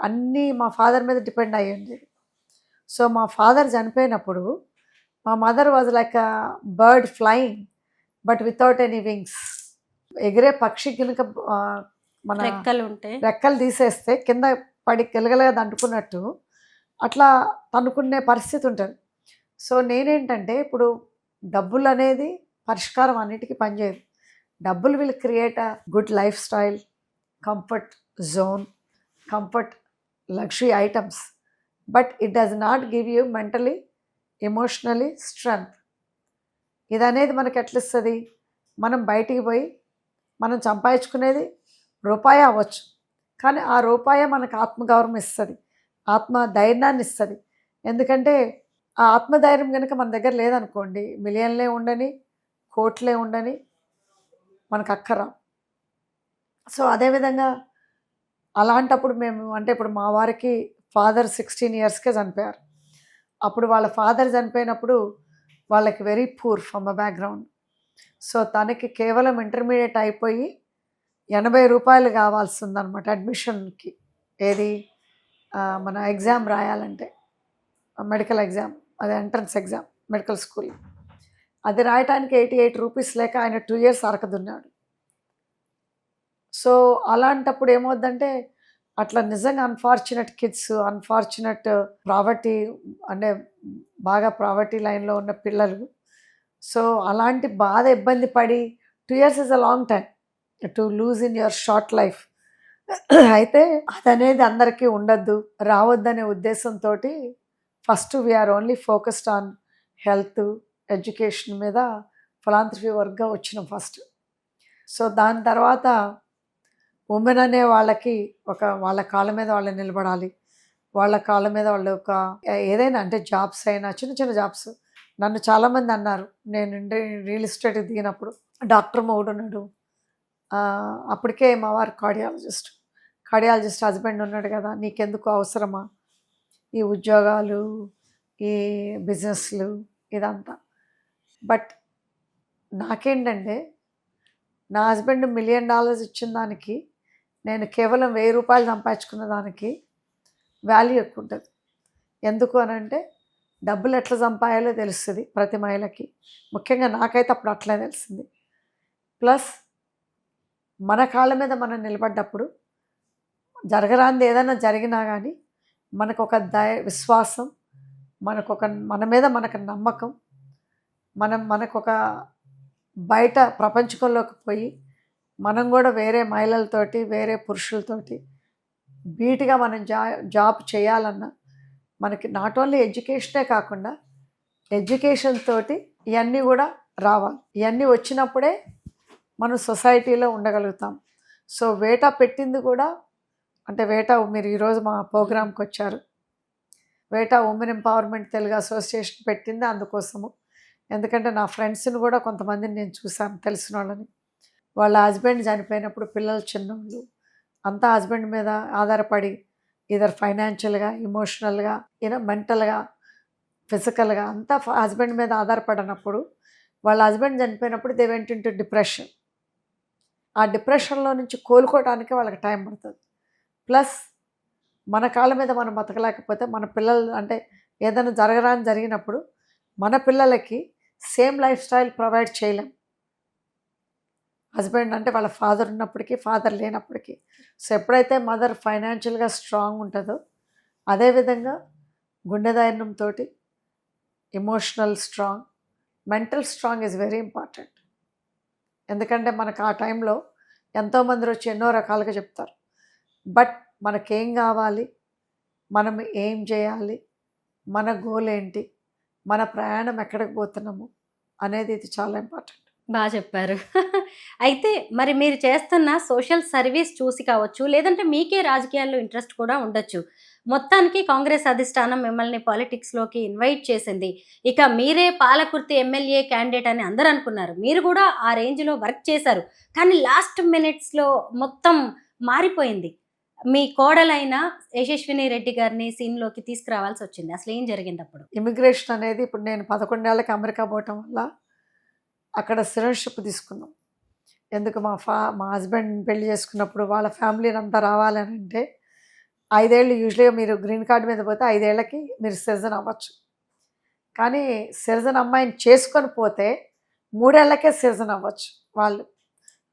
అన్నీ మా ఫాదర్ మీద డిపెండ్ అయ్యి ఉండేది. సో మా ఫాదర్ చనిపోయినప్పుడు మా mother was like a bird flying but without any wings. ఎగిరే పక్షి కనుక మన రెక్కలు తీసేస్తే కింద పడి గిలగలగా దంటుకున్నట్టు అట్లా తనుకునే పరిస్థితి ఉంటుంది. సో నేనేంటంటే ఇప్పుడు డబ్బులు అనేది పరిష్కారం అన్నిటికీ పనిచేయదు. డబ్బులు will create a good life style, comfort zone, comfort luxury items, but it does not give you mentally emotionally strength. ఇది అనేది మనకి ఎట్లా ఇస్తుంది? మనం బయటికి పోయి మనం సంపాదించుకునేది రూపాయి అవ్వచ్చు, కానీ ఆ రూపాయి మనకు ఆత్మగౌరవం ఇస్తుంది, ఆత్మ ధైర్యాన్ని ఇస్తుంది. ఎందుకంటే ఆ ఆత్మధైర్యం కనుక మన దగ్గర లేదనుకోండి, మిలియన్లే ఉండని కోట్లే ఉండని మనకు అక్కరా. సో అదేవిధంగా అలాంటప్పుడు మేము అంటే ఇప్పుడు మా వారికి ఫాదర్ 16 yearsకే చనిపోయారు. అప్పుడు వాళ్ళ ఫాదర్ చనిపోయినప్పుడు వాళ్ళకి very poor from a background. So తనకి కేవలం ఇంటర్మీడియట్ అయిపోయి 80 రూపాయలు కావాల్సి ఉందన్నమాట అడ్మిషన్కి. ఏది మన ఎగ్జామ్ రాయాలంటే మెడికల్ ఎగ్జామ్, అది ఎంట్రన్స్ ఎగ్జామ్ మెడికల్ స్కూల్, అది రాయటానికి 88 రూపీస్ లేక ఆయన 2 years అరకదున్నాడు. సో అలాంటప్పుడు ఏమవుద్దంటే అట్లా నిజంగా అన్ఫార్చునేట్ కిడ్స్, అన్ఫార్చునేట్ ప్రావర్టీ అంటే బాగా ప్రావర్టీ లైన్లో ఉన్న పిల్లలు. సో అలాంటి బాధ ఇబ్బంది పడి 2 years is a long time to lose in your short life. అయితే అదనేది అందరికీ ఉండద్దు, రావద్దనే ఉద్దేశంతో first we are only focused on health, education మీద ఫిలాంథ్రఫీ వర్క్గా వచ్చినాం ఫస్ట్. సో దాని తర్వాత ఉమెన్ అనే వాళ్ళకి వాళ్ళ కాళ్ళ మీద వాళ్ళు నిలబడాలి, వాళ్ళ కాళ్ళ మీద వాళ్ళు ఏదైనా అంటే జాబ్స్ అయినా చిన్న చిన్న జాబ్స్. నన్ను చాలామంది అన్నారు, నేను రియల్ ఎస్టేట్ దిగినప్పుడు డాక్టర్ మొగుడు ఉన్నాడు, అప్పటికే మా వారు కార్డియాలజిస్ట్ హస్బెండ్ ఉన్నాడు కదా, నీకెందుకు అవసరమా ఈ ఉద్యోగాలు, ఈ బిజినెస్లు, ఇదంతా. బట్ నాకేంటంటే నా హస్బెండ్ $1 million ఇచ్చిన దానికి నేను కేవలం 1000 రూపాయలు సంపాదించుకున్న దానికి వాల్యూ ఎక్కువ ఉంటుంది. ఎందుకు అని అంటే డబ్బులు ఎట్లా సంపాయాలో తెలుస్తుంది ప్రతి మహిళకి, ముఖ్యంగా నాకైతే అప్పుడు అట్లే తెలిసింది. ప్లస్ మన కాళ్ళ మీద మనం నిలబడ్డప్పుడు జరగరాంది ఏదైనా జరిగినా కానీ మనకు ఒక విశ్వాసం, మన మీద మనకు నమ్మకం, మనకొక బయట ప్రపంచంలోకి పోయి మనం కూడా వేరే మహిళలతోటి వేరే పురుషులతోటి బీట్గా మనం జాబ్ చేయాలన్నా మనకి నాట్ ఓన్లీ ఎడ్యుకేషనే కాకుండా ఎడ్యుకేషన్ తోటి ఇవన్నీ కూడా రావాలి. ఇవన్నీ వచ్చినప్పుడే మనం సొసైటీలో ఉండగలుగుతాం. సో వేటా పెట్టింది కూడా అంటే వేటా, మీరు ఈరోజు మా ప్రోగ్రామ్కి వచ్చారు, వేటా ఉమెన్ ఎంపవర్మెంట్ తెలుగు అసోసియేషన్ పెట్టింది అందుకోసము. ఎందుకంటే నా ఫ్రెండ్స్ని కూడా కొంతమందిని నేను చూశాను, తెలిసిన వాళ్ళని. వాళ్ళ హస్బెండ్ చనిపోయినప్పుడు పిల్లలు చిన్నోళ్ళు అంతా హస్బెండ్ మీద ఆధారపడి ఇదర్ ఫైనాన్షియల్గా, ఎమోషనల్గా, మెంటల్గా, ఫిజికల్గా అంతా హస్బెండ్ మీద ఆధారపడినప్పుడు వాళ్ళ హస్బెండ్ చనిపోయినప్పుడు దే వెంట్ ఇంటూ డిప్రెషన్. ఆ డిప్రెషన్లో నుంచి కోలుకోవడానికి వాళ్ళకి టైం పడుతుంది. ప్లస్ మన కాళ్ళ మీద మనం బతకలేకపోతే మన పిల్లలు అంటే ఏదైనా జరిగినప్పుడు మన పిల్లలకి సేమ్ లైఫ్ స్టైల్ ప్రొవైడ్ చేయలేం. హస్బెండ్ అంటే వాళ్ళ ఫాదర్ ఉన్నప్పటికీ, ఫాదర్ లేనప్పటికీ. సో ఎప్పుడైతే మదర్ ఫైనాన్షియల్గా స్ట్రాంగ్ ఉంటుందో అదేవిధంగా గుండె ధైర్యంతో emotional strong, mental strong is very important. ఎందుకంటే మనకు ఆ టైంలో ఎంతోమంది వచ్చి ఎన్నో రకాలుగా చెప్తారు. బట్ మనకేం కావాలి, మనం ఏం చేయాలి, మన గోల్ ఏంటి, మన ప్రయాణం ఎక్కడికి పోతున్నాము అనేది ఇది చాలా ఇంపార్టెంట్. బాగా చెప్పారు. అయితే మరి మీరు చేస్తున్న సోషల్ సర్వీస్ చూసి కావచ్చు, లేదంటే మీకే రాజకీయాల్లో ఇంట్రెస్ట్ కూడా ఉండొచ్చు. మొత్తానికి కాంగ్రెస్ అధిష్టానం మిమ్మల్ని పాలిటిక్స్లోకి ఇన్వైట్ చేసింది. ఇక మీరే పాలకుర్తి ఎమ్మెల్యే క్యాండిడేట్ అని అందరూ అనుకున్నారు. మీరు కూడా ఆ రేంజ్లో వర్క్ చేశారు. కానీ లాస్ట్ మినిట్స్లో మొత్తం మారిపోయింది. మీ కోడలైన యశస్విని రెడ్డి గారిని సీన్లోకి తీసుకురావాల్సి వచ్చింది. అసలు ఏం జరిగింది అప్పుడు? ఇమిగ్రేషన్ అనేది ఇప్పుడు నేను 11 ఏళ్ళకి అమెరికా పోవటం వల్ల అక్కడ సిటిజన్షిప్ తీసుకున్నాం. ఎందుకు మా హస్బెండ్ పెళ్లి చేసుకున్నప్పుడు వాళ్ళ ఫ్యామిలీని అంతా రావాలని అంటే 5 ఏళ్ళు యూజువల్గా మీరు గ్రీన్ కార్డు మీద పోతే 5 ఏళ్ళకి మీరు సిటిజన్ అవ్వచ్చు. కానీ సిటిజన్ అమ్మాయిని చేసుకొని పోతే 3 ఏళ్ళకే సిటిజన్ అవ్వచ్చు వాళ్ళు.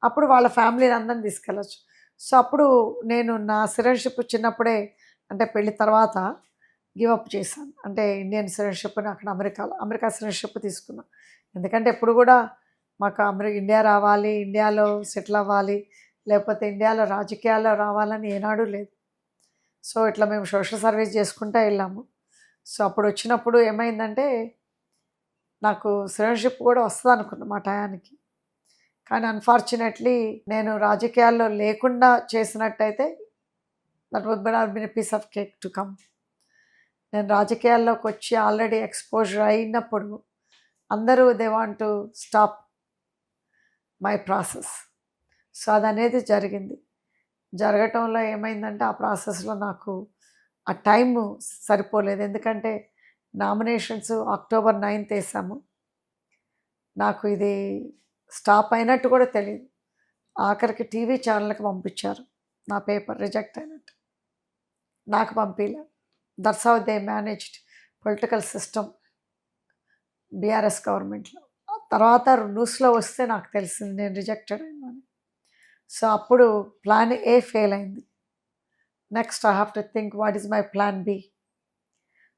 అప్పుడు వాళ్ళ ఫ్యామిలీని అందరిని తీసుకెళ్ళచ్చు. సో అప్పుడు నేను నా సిటిజన్షిప్ చిన్నప్పుడే అంటే పెళ్లి తర్వాత గివప్ చేశాను. అంటే ఇండియన్ సిటిజన్షిప్ని అక్కడ అమెరికా సిటిజన్షిప్ తీసుకున్నాను. ఎందుకంటే ఎప్పుడు కూడా మాకు ఇండియా రావాలి, ఇండియాలో సెటిల్ అవ్వాలి, లేకపోతే ఇండియాలో రాజకీయాల్లో రావాలని ఏనాడు లేదు. సో ఇట్లా మేము సోషల్ సర్వీస్ చేసుకుంటూ వెళ్ళాము. సో అప్పుడు వచ్చినప్పుడు ఏమైందంటే నాకు సిటిజన్షిప్ కూడా వస్తుంది అనుకున్నా మా టయానికి. కానీ అన్ఫార్చునేట్లీ నేను రాజకీయాల్లో లేకుండా చేసినట్టయితే that would been a piece of cake to come. నేను రాజకీయాల్లోకి వచ్చి ఆల్రెడీ ఎక్స్పోజర్ అయినప్పుడు అందరూ they want to stop my process. So అదనేది జరిగింది. జరగటంలో ఏమైందంటే ఆ ప్రాసెస్లో నాకు ఆ టైము సరిపోలేదు. ఎందుకంటే నామినేషన్స్ అక్టోబర్ 9th వేసాము. నాకు ఇది స్టాప్ అయినట్టు కూడా తెలియదు. ఆఖరికి టీవీ ఛానల్కి పంపించారు నా పేపర్ రిజెక్ట్ అయినట్టు. నాకు పంపించలేదు. That's how they managed political system BRS గవర్నమెంట్లో. తర్వాత న్యూస్లో వస్తే నాకు తెలిసింది నేను రిజెక్టెడ్ అయిందని. సో అప్పుడు ప్లాన్ ఏ ఫెయిల్ అయింది. Next I have to think what is my plan B.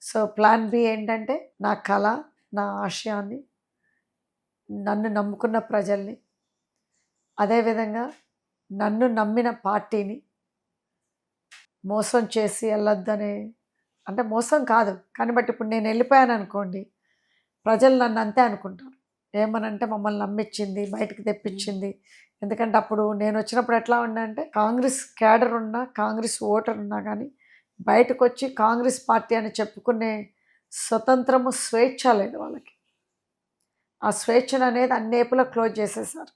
So plan B ఏంటంటే నా కళ, నా ఆశయాన్ని, నన్ను నమ్ముకున్న ప్రజల్ని, అదేవిధంగా నన్ను నమ్మిన పార్టీని మోసం చేసి వెళ్ళొద్దనే, అంటే మోసం కాదు కానీ బట్ ఇప్పుడు నేను వెళ్ళిపోయాను అనుకోండి, ప్రజలు నన్ను అంతే అనుకుంటారు. ఏమనంటే మమ్మల్ని నమ్మించింది, బయటకు తెప్పించింది. ఎందుకంటే అప్పుడు నేను వచ్చినప్పుడు ఎట్లా ఉండంటే కాంగ్రెస్ క్యాడర్ ఉన్నా, కాంగ్రెస్ ఓటర్ ఉన్నా కానీ బయటకు వచ్చి కాంగ్రెస్ పార్టీ అని చెప్పుకునే స్వతంత్రము, స్వేచ్ఛ లేదు వాళ్ళకి. ఆ స్వేచ్ఛను అనేది అన్నేపులో క్లోజ్ చేసేసారు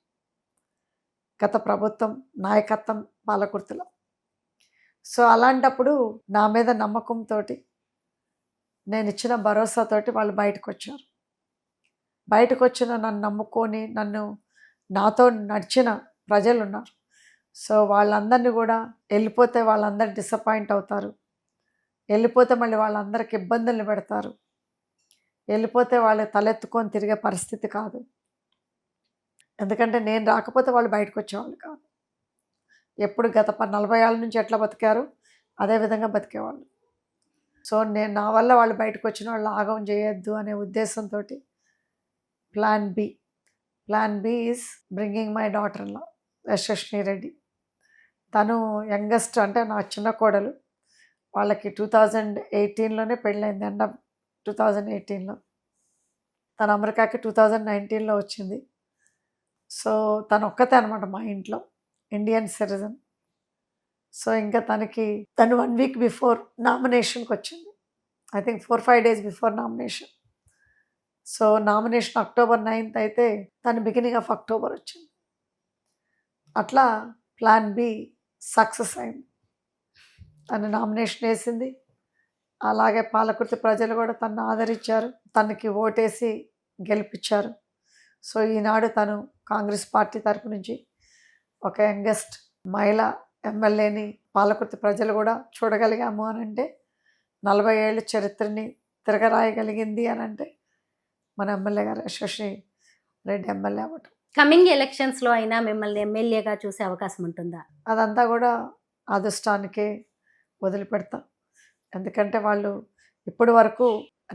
గత ప్రభుత్వం నాయకత్వం పాలకుర్తిలో. సో అలాంటప్పుడు నా మీద నమ్మకంతో, నేను ఇచ్చిన భరోసాతోటి వాళ్ళు బయటకు వచ్చారు. బయటకు వచ్చిన నన్ను నమ్ముకొని నాతో నడిచిన ప్రజలు ఉన్నారు. సో వాళ్ళందరినీ కూడా వెళ్ళిపోతే వాళ్ళందరూ డిసప్పాయింట్ అవుతారు, వెళ్ళిపోతే మళ్ళీ వాళ్ళందరికి ఇబ్బందులు పెడతారు, వెళ్ళిపోతే వాళ్ళు తలెత్తుకొని తిరిగే పరిస్థితి కాదు. ఎందుకంటే నేను రాకపోతే వాళ్ళు బయటకు వచ్చేవాళ్ళు కాదు. ఎప్పుడు గత 40 ఏళ్ళ నుంచి ఎట్లా బతికారు అదేవిధంగా బతికేవాళ్ళు. సో నా వల్ల వాళ్ళు బయటకు వచ్చిన వాళ్ళు ఆగం చేయొద్దు అనే ఉద్దేశంతో plan B is bringing my daughter in law Yashaswini Reddy. తను యంగెస్ట్, అంటే నా చిన్న కోడలు. వాళ్ళకి 2018లోనే పెళ్ళైంది, ఎండ్ ఆఫ్ 2018లో. తను అమెరికాకి 2019లో వచ్చింది. సో తను ఒక్కతే అనమాట మా ఇంట్లో, ఇండియన్ సిటిజన్. సో ఇంకా తను 1 week బిఫోర్ నామినేషన్కి వచ్చింది. I think 4-5 days before nomination. So nomination October 9th అయితే తను బిగినింగ్ ఆఫ్ అక్టోబర్ వచ్చింది. అట్లా ప్లాన్ బి సక్సెస్ అయింది. తను నామినేషన్ వేసింది. అలాగే పాలకుర్తి ప్రజలు కూడా తను ఆదరించారు, తనకి ఓటేసి గెలిపించారు. సో ఈనాడు తను కాంగ్రెస్ పార్టీ తరపు నుంచి ఒక యంగెస్ట్ మహిళా ఎమ్మెల్యేని పాలకుర్తి ప్రజలు కూడా చూడగలిగాము అని అంటే, 40 ఏళ్ళ చరిత్రని తిరగరాయగలిగింది అని అంటే మన ఎమ్మెల్యే గారు యశస్విని రెడ్డి ఎమ్మెల్యే అవ్వటం. కమింగ్ ఎలక్షన్స్లో అయినా మిమ్మల్ని ఎమ్మెల్యేగా చూసే అవకాశం ఉంటుందా? అదంతా కూడా అదృష్టానికే వదిలిపెడతాం. ఎందుకంటే వాళ్ళు ఇప్పటి వరకు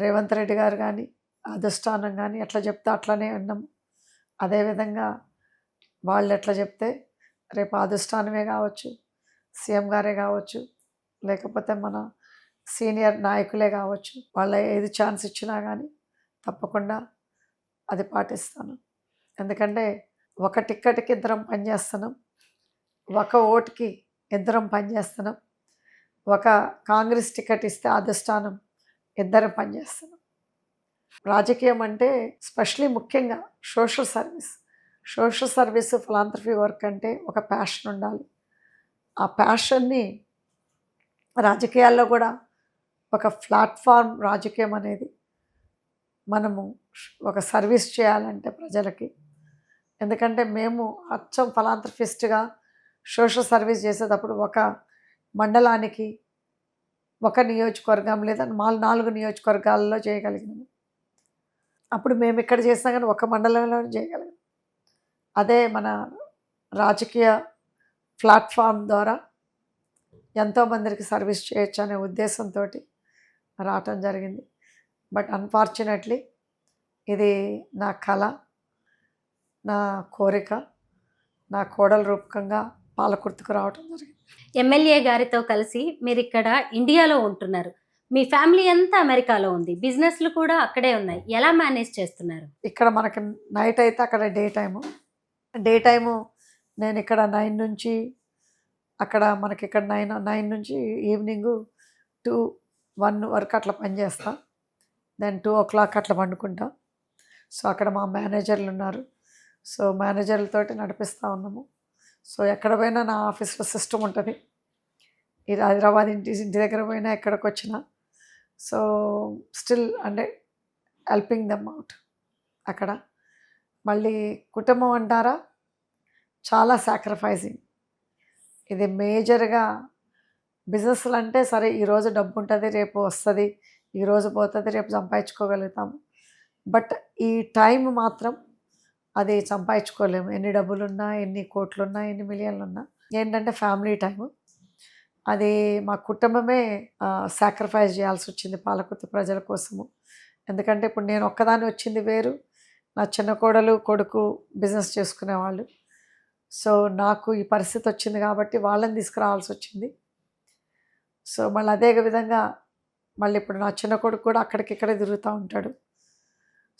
రేవంత్ రెడ్డి గారు కానీ అదృష్టానం కానీ ఎట్లా చెప్తే అట్లనే ఉన్నాము. అదేవిధంగా వాళ్ళు ఎట్లా చెప్తే రేపు అదృష్టానమే కావచ్చు, సీఎం గారే కావచ్చు, లేకపోతే మన సీనియర్ నాయకులే కావచ్చు, వాళ్ళ ఏది ఛాన్స్ ఇచ్చినా కానీ తప్పకుండా అది పాటిస్తాను. ఎందుకంటే ఒక టిక్కెట్కి 2 పనిచేస్తున్నాం, ఒక ఓటుకి 2 పనిచేస్తున్నాం, ఒక కాంగ్రెస్ టికెట్ ఇస్తే అధిష్టానం 2 పనిచేస్తున్నాం. రాజకీయం అంటే స్పెషలీ ముఖ్యంగా సోషల్ సర్వీస్ ఫిలాంథ్రఫీ వర్క్ అంటే ఒక ప్యాషన్ ఉండాలి. ఆ ప్యాషన్ని రాజకీయాల్లో కూడా ఒక ప్లాట్ఫామ్ రాజకీయం అనేది మనము ఒక సర్వీస్ చేయాలంటే ప్రజలకి. ఎందుకంటే మేము అచ్చం ఫిలాంథ్రఫిస్ట్గా సోషల్ సర్వీస్ చేసేటప్పుడు ఒక మండలానికి, ఒక నియోజకవర్గం లేదా 4 నియోజకవర్గాల్లో చేయగలిగినాము. అప్పుడు మేము ఇక్కడ చేసినా కానీ ఒక మండలంలో చేయగలిగాం. అదే మన రాజకీయ ప్లాట్ఫామ్ ద్వారా ఎంతోమందికి సర్వీస్ చేయొచ్చు అనే ఉద్దేశంతో రావటం జరిగింది. బట్ అన్ఫార్చునేట్లీ ఇది నా కళ, నా కోరిక, నా కోడల రూపకంగా పాలకుర్తికి రావటం జరిగింది. ఎమ్మెల్యే గారితో కలిసి మీరు ఇక్కడ ఇండియాలో ఉంటున్నారు, మీ ఫ్యామిలీ అంతా అమెరికాలో ఉంది, బిజినెస్లు కూడా అక్కడే ఉన్నాయి, ఎలా మేనేజ్ చేస్తున్నారు? ఇక్కడ మనకి నైట్ అయితే అక్కడ డే టైము నేను ఇక్కడ 9 నుంచి, అక్కడ మనకి ఇక్కడ 9 నుంచి ఈవినింగ్ 2-1 వరకు అట్లా పనిచేస్తా. దెన్ 2 o'clock అట్లా పండుకుంటా. సో అక్కడ మా మేనేజర్లు ఉన్నారు. సో మేనేజర్లతోటి నడిపిస్తూ ఉన్నాము. సో ఎక్కడ పోయినా నా ఆఫీస్లో సిస్టమ్ ఉంటుంది. ఇది హైదరాబాద్ ఇంటి దగ్గర పోయినా ఎక్కడికి వచ్చినా సో స్టిల్ అంటే హెల్పింగ్ దెమ్ అవుట్. అక్కడ మళ్ళీ కుటుంబం అంటారా, చాలా సాక్రిఫైసింగ్. ఇది మేజర్గా బిజినెస్లు అంటే సరే ఈరోజు డబ్బు ఉంటుంది, రేపు వస్తుంది, ఈరోజు పోతుంది, రేపు సంపాదించుకోగలుగుతాము. బట్ ఈ టైం మాత్రం అది సంపాదించుకోలేము. ఎన్ని డబ్బులున్నా, ఎన్ని కోట్లున్నా, ఎన్ని మిలియన్లున్నా. ఏంటంటే ఫ్యామిలీ టైము, అది మా కుటుంబమే సాక్రిఫైస్ చేయాల్సి వచ్చింది పాలకుర్తి ప్రజల కోసము. ఎందుకంటే ఇప్పుడు నేను ఒక్కదాన్ని వచ్చింది వేరు, నా చిన్న కోడలు కొడుకు బిజినెస్ చేసుకునేవాళ్ళు. సో నాకు ఈ పరిస్థితి వచ్చింది కాబట్టి వాళ్ళని తీసుకురావాల్సి వచ్చింది. సో మళ్ళీ అదే విధంగా మళ్ళీ ఇప్పుడు నా చిన్న కొడుకు కూడా అక్కడికిక్కడే తిరుగుతూ ఉంటాడు.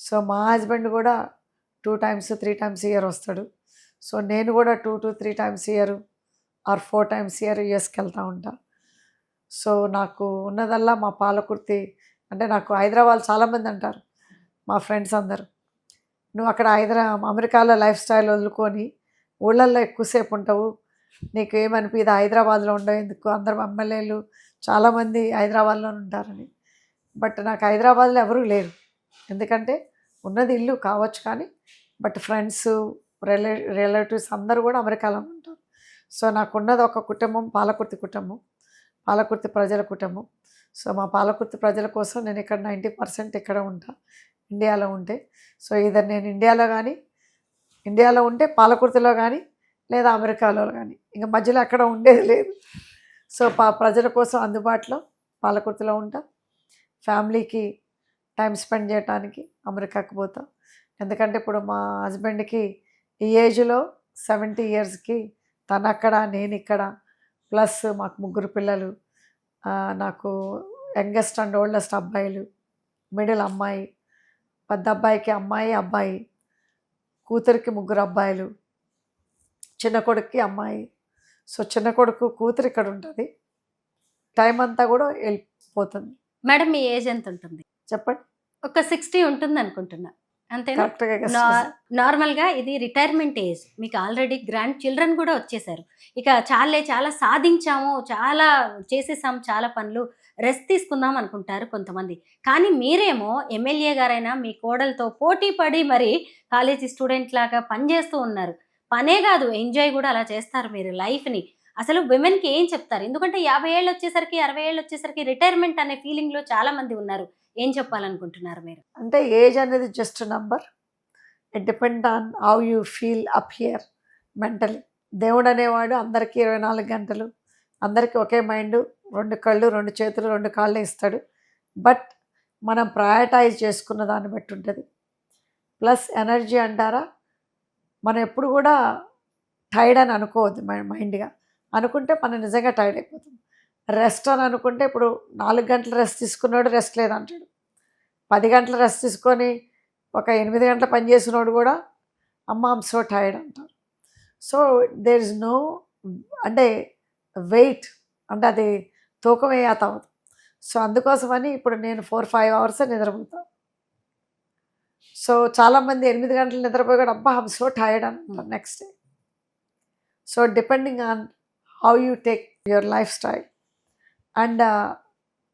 సో మా హస్బెండ్ కూడా 2 times 3 times ఇయర్ వస్తాడు. సో నేను కూడా 2 to 3 times year or 4 times year యూఎస్కి వెళ్తూ ఉంటా. సో నాకు ఉన్నదల్లా మా పాలకుర్తి. అంటే నాకు హైదరాబాద్ చాలామంది అంటారు మా ఫ్రెండ్స్ అందరు, నువ్వు అక్కడ అమెరికాలో లైఫ్ స్టైల్ వదులుకొని ఊళ్ళల్లో ఎక్కువసేపు ఉంటావు, నీకు ఏమనిపిది హైదరాబాద్లో ఉండవు ఎందుకు, అందరు ఎమ్మెల్యేలు చాలామంది హైదరాబాద్లో ఉంటారని. బట్ నాకు హైదరాబాద్లో ఎవరూ లేరు, ఎందుకంటే ఉన్నది ఇల్లు కావచ్చు కానీ బట్ ఫ్రెండ్స్ రిలేటివ్స్ అందరూ కూడా అమెరికాలో ఉంటారు. సో నాకున్నది ఒక కుటుంబం, పాలకుర్తి కుటుంబం, పాలకుర్తి ప్రజల కుటుంబం. సో మా పాలకుర్తి ప్రజల కోసం నేను ఇక్కడ 90% ఇక్కడ ఉంటా ఇండియాలో ఉంటే. సో ఇద్దరు నేను ఇండియాలో ఉంటే పాలకుర్తిలో కానీ లేదా అమెరికాలో కానీ, ఇంకా మధ్యలో ఎక్కడ ఉండేది లేదు. సో ప్రజల కోసం అందుబాటులో పాలకుర్తిలో ఉంటా. ఫ్యామిలీకి టైం స్పెండ్ చేయడానికి అమెరికాకి పోతా. ఎందుకంటే ఇప్పుడు మా హస్బెండ్కి ఈ ఏజ్లో 70 yearsకి తను అక్కడ, నేను ఇక్కడ, ప్లస్ మాకు 3 పిల్లలు. నాకు యంగెస్ట్ అండ్ ఓల్డెస్ట్ అబ్బాయిలు, మిడిల్ అమ్మాయి, పెద్ద అబ్బాయికి అమ్మాయి, అబ్బాయి, కూతురికి 3 అబ్బాయిలు, చిన్న కొడుక్కి అమ్మాయి. సో చిన్న కొడుకు కూతురు ఇక్కడ ఉంటుంది, టైం అంతా కూడా వెళ్ళిపోతుంది. మేడం మీ ఏజ్ ఎంత ఉంటుంది? చెప్పండి. ఒక 60 ఉంటుంది అనుకుంటున్నా, అంతేనా? కరెక్ట్గా. నార్మల్గా ఇది రిటైర్మెంట్ ఏజ్, మీకు ఆల్రెడీ గ్రాండ్ చిల్డ్రన్ కూడా వచ్చేసారు. ఇక చాలా సాధించాము, చాలా చేసేసాము, చాలా పనులు, రెస్ట్ తీసుకుందాం అనుకుంటారు కొంతమంది. కానీ మీరేమో ఎమ్మెల్యే గారైనా మీ కోడలతో పోటీ పడి మరి కాలేజీ స్టూడెంట్ లాగా పనిచేస్తూ ఉన్నారు. పనే కాదు, ఎంజాయ్ కూడా అలా చేస్తారు మీరు లైఫ్ని. అసలు విమెన్కి ఏం చెప్తారు? ఎందుకంటే 50 ఏళ్ళు వచ్చేసరికి, 60 ఏళ్ళు వచ్చేసరికి రిటైర్మెంట్ అనే ఫీలింగ్లో చాలా మంది ఉన్నారు. ఏం చెప్పాలనుకుంటున్నారు మీరు? అంటే ఏజ్ అనేది just number, it depend on how you feel up here mentally. దేవుడు అనేవాడు అందరికీ 24 గంటలు, అందరికీ ఒకే మైండ్, 2 కళ్ళు, 2 చేతులు, 2 కాళ్ళే ఇస్తాడు. బట్ మనం ప్రయారిటైజ్ చేసుకున్న దాన్ని బట్టి ఉంటుంది. ప్లస్ ఎనర్జీ అంటారా, మనం ఎప్పుడు కూడా టైర్డ్ అని అనుకోవద్దు. మైండ్గా అనుకుంటే మనం నిజంగా టైర్డ్ అయిపోతాం. రెస్ట్ అని అనుకుంటే ఇప్పుడు 4 గంటలు రెస్ట్ తీసుకున్నాడు రెస్ట్ లేదంటాడు, 10 గంటలు రెస్ట్ తీసుకొని ఒక 8 గంటల పని చేసినోడు కూడా అమ్మ ఐమ్ సో టైర్డ్ అంటారు. సో దేర్ ఇస్ నో అంటే వెయిట్, అంటే అది తూకం వేయాత అవ్వదు. సో అందుకోసమని ఇప్పుడు నేను 4-5 hours నిద్రపోతాను. సో చాలామంది 8 గంటలు నిద్రపోయి కూడా అబ్బా ఐమ్ సో టైర్డ్ అంటారు next day. So depending on how you take your life style. And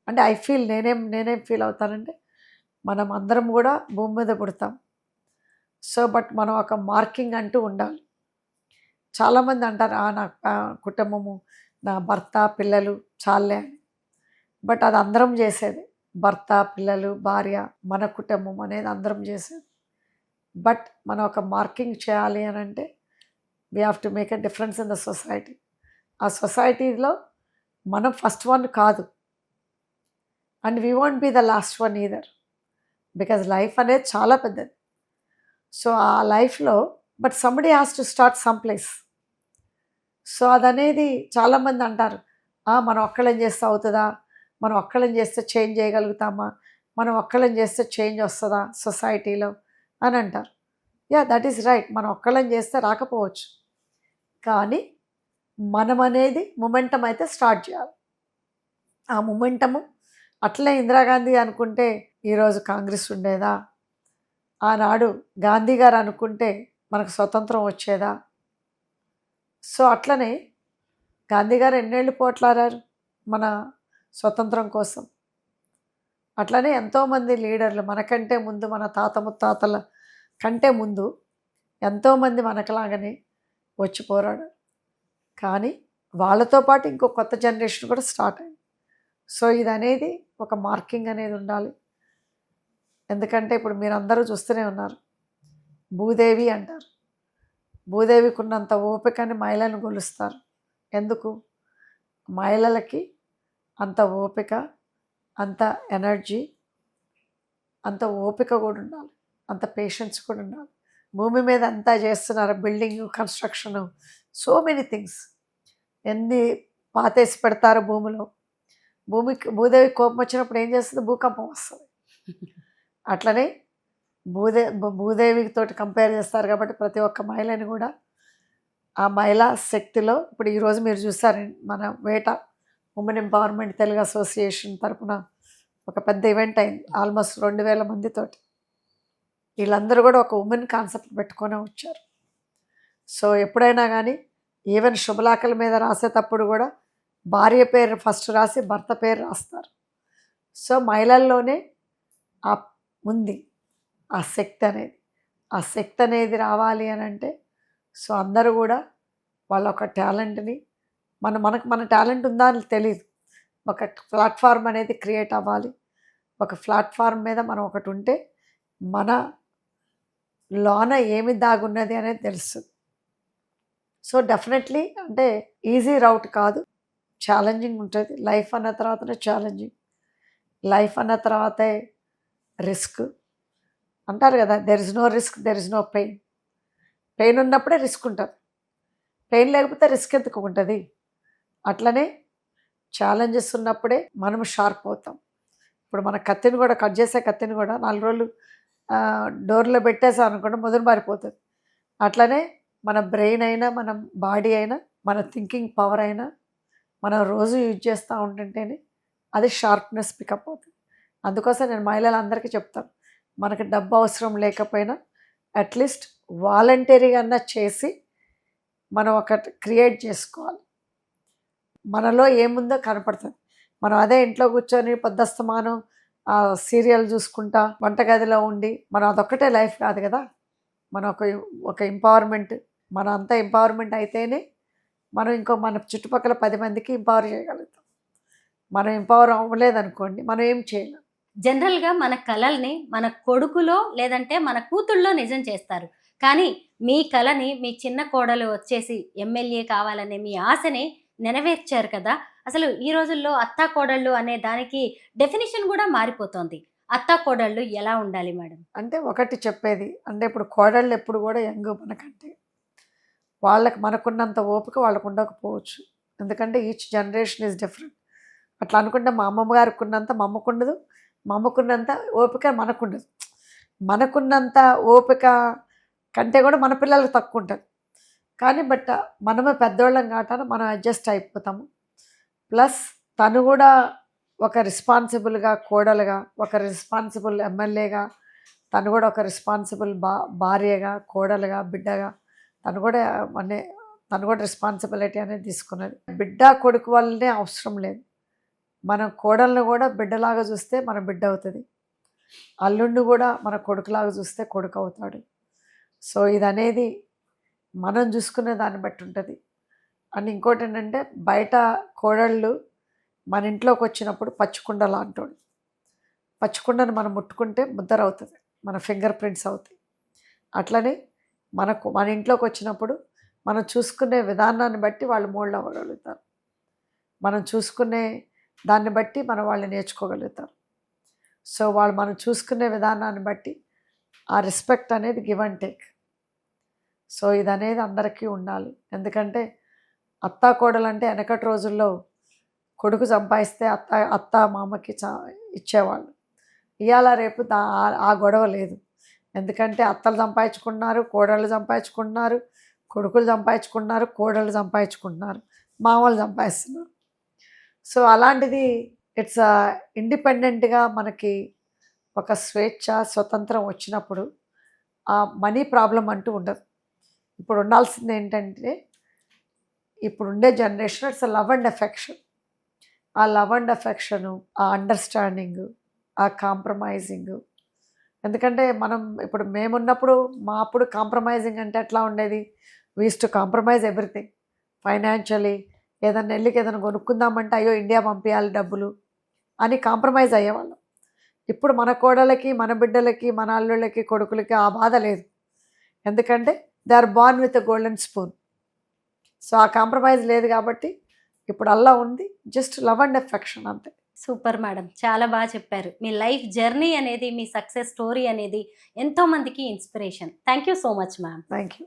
అంటే ఐ ఫీల్ నేనేం ఫీల్ అవుతానంటే, మనం అందరం కూడా భూమి మీద పుడతాం. సో బట్ మనం ఒక మార్కింగ్ అంటూ ఉండాలి. చాలామంది అంటారు నా కుటుంబము, నా భర్త, పిల్లలు చాలే అని. బట్ అది అందరం చేసేది, భర్త, పిల్లలు, భార్య, మన కుటుంబం అనేది అందరం చేసేది. బట్ మనం ఒక మార్కింగ్ చేయాలి అని అంటే we have to make a difference in the society. ఆ సొసైటీలో మనం ఫస్ట్ వన్ కాదు, and we won't be the last one either. Because life అనేది చాలా పెద్దది. సో ఆ లైఫ్లో but somebody has to start some place. So అదనేది చాలామంది అంటారు, మనం ఒక్కళ్ళం చేస్తే అవుతుందా, మనం ఒక్కళ్ళం చేస్తే చేంజ్ చేయగలుగుతామా, మనం ఒక్కళ్ళం చేస్తే చేంజ్ వస్తుందా సొసైటీలో అని అంటారు. Yeah, that is right. మనం ఒక్కళ్ళం చేస్తే రాకపోవచ్చు, కానీ మనం అనేది మొమెంటం అయితే స్టార్ట్ చేయాలి. ఆ మొమెంటము అట్లే ఇందిరాగాంధీ అనుకుంటే ఈరోజు కాంగ్రెస్ ఉండేదా, ఆనాడు గాంధీ గారు అనుకుంటే మనకు స్వతంత్రం వచ్చేదా? సో అట్లనే గాంధీ గారు ఎన్నేళ్ళు పోట్లాడారు మన స్వతంత్రం కోసం. అట్లనే ఎంతోమంది లీడర్లు మనకంటే ముందు, మన తాత ముత్తాతల కంటే ముందు ఎంతోమంది మనకులాగానే వచ్చి పోరాడారు. కానీ వాళ్ళతో పాటు ఇంకో కొత్త జనరేషన్ కూడా స్టార్ట్ అయింది. సో ఇది అనేది ఒక మార్కింగ్ అనేది ఉండాలి. ఎందుకంటే ఇప్పుడు మీరందరూ చూస్తూనే ఉన్నారు, భూదేవి అంటారు. భూదేవికి ఉన్నంత ఓపికని మహిళలను కొలుస్తారు. ఎందుకు? మహిళలకి అంత ఓపిక, అంత ఎనర్జీ, అంత ఓపిక కూడా ఉండాలి, అంత పేషెన్స్ కూడా ఉండాలి. భూమి మీద అంతా చేస్తున్నారు, building construction, so many things. ఎన్ని పాతేసి పెడతారు భూమిలో. భూదేవి కోపం వచ్చినప్పుడు ఏం చేస్తుంది? భూకంపం వస్తుంది. అట్లనే భూదేవితో కంపేర్ చేస్తారు కాబట్టి ప్రతి ఒక్క మహిళని కూడా ఆ మహిళా శక్తిలో ఇప్పుడు ఈరోజు మీరు చూస్తారు, మన వేట ఉమెన్ ఎంపవర్మెంట్ తెలుగు అసోసియేషన్ తరఫున ఒక పెద్ద ఈవెంట్ అయింది, ఆల్మోస్ట్ 2000 మందితోటి. వీళ్ళందరూ కూడా ఒక ఉమెన్ కాన్సెప్ట్ పెట్టుకొని వచ్చారు. సో ఎప్పుడైనా కానీ ఈవెన్ శుభలాకల మీద రాసేటప్పుడు కూడా భార్య పేరు ఫస్ట్ రాసి భర్త పేరు రాస్తారు. సో మహిళల్లోనే ఆ ఉంది ఆ శక్తి అనేది. ఆ శక్తి అనేది రావాలి అని అంటే సో అందరూ కూడా వాళ్ళ ఒక టాలెంట్ని మన టాలెంట్ ఉందా అని తెలియదు, ఒక ప్లాట్ఫామ్ అనేది క్రియేట్ అవ్వాలి. ఒక ప్లాట్ఫామ్ మీద మనం ఒకటి ఉంటే మన లోన ఏమి దాగున్నది అనేది తెలుస్తుంది. సో డెఫినెట్లీ అంటే ఈజీ రౌట్ కాదు, ఛాలెంజింగ్ ఉంటుంది. లైఫ్ అన్న తర్వాతనే ఛాలెంజింగ్, లైఫ్ అన్న తర్వాతే రిస్క్ అంటారు కదా, there is no risk there is no pain. Pain ఉన్నప్పుడే రిస్క్ ఉంటుంది, పెయిన్ లేకపోతే రిస్క్ ఎందుకు ఉంటుంది? అట్లనే ఛాలెంజెస్ ఉన్నప్పుడే మనం షార్ప్ అవుతాం. ఇప్పుడు మన కత్తిని కూడా కట్ చేసే కత్తిని కూడా 4 రోజులు డోర్లో పెట్టేసాం అనుకోండి మొదలు మారిపోతుంది. అట్లనే మన బ్రెయిన్ అయినా, మన బాడీ అయినా, మన థింకింగ్ పవర్ అయినా మనం రోజు యూజ్ చేస్తూ ఉంటుంటేనే అది షార్ప్నెస్ పికప్ అవుతుంది. అందుకోసం నేను మహిళలందరికీ చెప్తాను, మనకు డబ్బు అవసరం లేకపోయినా అట్లీస్ట్ వాలంటరీగా అన్నా చేసి మనం ఒకటి క్రియేట్ చేసుకోవాలి. మనలో ఏముందో కనపడుతుంది. మనం అదే ఇంట్లో కూర్చొని పొద్దస్తమానం సీరియల్ చూసుకుంటా వంటగదిలో ఉండి మనం అదొక్కటే లైఫ్ కాదు కదా. మన ఒక ఎంపవర్మెంట్, మన అంతా ఎంపవర్మెంట్ అయితేనే మనం మన చుట్టుపక్కల 10 మందికి ఎంపవర్ చేయగలుగుతాం. మనం ఎంపవర్ అవ్వలేదనుకోండి మనం ఏం చేయలేం. జనరల్గా మన కలల్ని మన కొడుకులో లేదంటే మన కూతుళ్ళో నిజం చేస్తారు. కానీ మీ కలని మీ చిన్న కోడలు వచ్చేసి ఎమ్మెల్యే కావాలనే మీ ఆశని నెరవేర్చారు కదా. అసలు ఈ రోజుల్లో అత్తా కోడళ్ళు అనే దానికి డెఫినేషన్ కూడా మారిపోతుంది. అత్తా కోడళ్ళు ఎలా ఉండాలి మేడం? అంటే ఒకటి చెప్పేది అంటే ఇప్పుడు కోడళ్ళు ఎప్పుడు కూడా యంగ్ మనకంటే మనకున్నంత ఓపిక వాళ్ళకు ఉండకపోవచ్చు. ఎందుకంటే ఈచ్ జనరేషన్ ఈజ్ డిఫరెంట్. అట్లా అనుకుంటే మా అమ్మమ్మ గారికి ఉన్నంత మా అమ్మకు ఉండదు, మా అమ్మకున్నంత ఓపిక మనకుండదు. మనకున్నంత ఓపిక కంటే కూడా మన పిల్లలకు తక్కువ ఉంటుంది. కానీ బట్ మనమే పెద్దోళ్ళం కావటాన మనం అడ్జస్ట్ అయిపోతాము. ప్లస్ తను కూడా ఒక రెస్పాన్సిబుల్గా కోడలుగా, ఒక రెస్పాన్సిబుల్ ఎమ్మెల్యేగా, తను కూడా ఒక రెస్పాన్సిబుల్ భార్యగా, కోడలుగా, బిడ్డగా తను కూడా రెస్పాన్సిబిలిటీ అనేది తీసుకున్నది. బిడ్డ కొడుకు వల్లనే అవసరం లేదు. మనం కోడలను కూడా బిడ్డలాగా చూస్తే మన బిడ్డ అవుతుంది, అల్లుడిని కూడా మన కొడుకులాగా చూస్తే కొడుకు అవుతాడు. సో ఇది అనేది మనం చూసుకునే దాన్ని బట్టి ఉంటుంది. అండ్ ఇంకోటి ఏంటంటే బయట కోడళ్ళు మన ఇంట్లోకి వచ్చినప్పుడు పచ్చికుండ లాంటోడు. పచ్చికుండను మనం ముట్టుకుంటే ముద్దర అవుతుంది, మన ఫింగర్ ప్రింట్స్ అవుతాయి. అట్లనే మన ఇంట్లోకి వచ్చినప్పుడు మనం చూసుకునే విధానాన్ని బట్టి వాళ్ళు మోల్డ్ అవ్వగలుగుతారు. మనం చూసుకునే దాన్ని బట్టి మనం వాళ్ళు నేర్చుకోగలుగుతారు. సో వాళ్ళు మనం చూసుకునే విధానాన్ని బట్టి ఆ రెస్పెక్ట్ అనేది గివ్ అండ్ టేక్. సో ఇది అనేది అందరికీ ఉండాలి. ఎందుకంటే అత్తా కోడలు అంటే వెనకటి రోజుల్లో కొడుకు సంపాదిస్తే అత్త మామకి ఇచ్చేవాళ్ళు. ఇవాళ రేపు ఆ గొడవ లేదు. ఎందుకంటే అత్తలు సంపాదించుకున్నారు, కోడళ్ళు సంపాదించుకుంటున్నారు, కొడుకులు సంపాదించుకుంటున్నారు, కోడళ్ళు సంపాదించుకుంటున్నారు, మామూలు సంపాదిస్తున్నారు. సో అలాంటిది ఇట్స్ ఇండిపెండెంట్గా మనకి ఒక స్వేచ్ఛ స్వతంత్రం వచ్చినప్పుడు ఆ మనీ ప్రాబ్లం అంటూ ఉండదు. ఇప్పుడు ఉండాల్సింది ఏంటంటే ఇప్పుడు ఉండే generation it's love and affection. ఆ లవ్ అండ్ ఎఫెక్షను, ఆ అండర్స్టాండింగ్, ఆ కాంప్రమైజింగ్. ఎందుకంటే మనం ఇప్పుడు మేమున్నప్పుడు మా అప్పుడు కాంప్రమైజింగ్ అంటే ఎట్లా ఉండేది, we used to compromise everything. Financially ఏదైనా వెళ్ళికి ఏదైనా కొనుక్కుందామంటే అయ్యో ఇండియా పంపించాలి డబ్బులు అని కాంప్రమైజ్ అయ్యేవాళ్ళం. ఇప్పుడు మన కోడలకి, మన బిడ్డలకి, మన అల్లుళ్ళకి, కొడుకులకి ఆ బాధ లేదు. ఎందుకంటే they are born with a golden spoon. So ఆ కాంప్రమైజ్ లేదు కాబట్టి ఇప్పుడు అల్లా ఉంది, జస్ట్ లవ్ అండ్ ఎఫెక్షన్ అంతే. సూపర్ మేడం, చాలా బాగా చెప్పారు. మీ లైఫ్ జర్నీ అనేది, మీ సక్సెస్ స్టోరీ అనేది ఎంతో మందికి inspiration. Thank you so much ma'am. Thank you.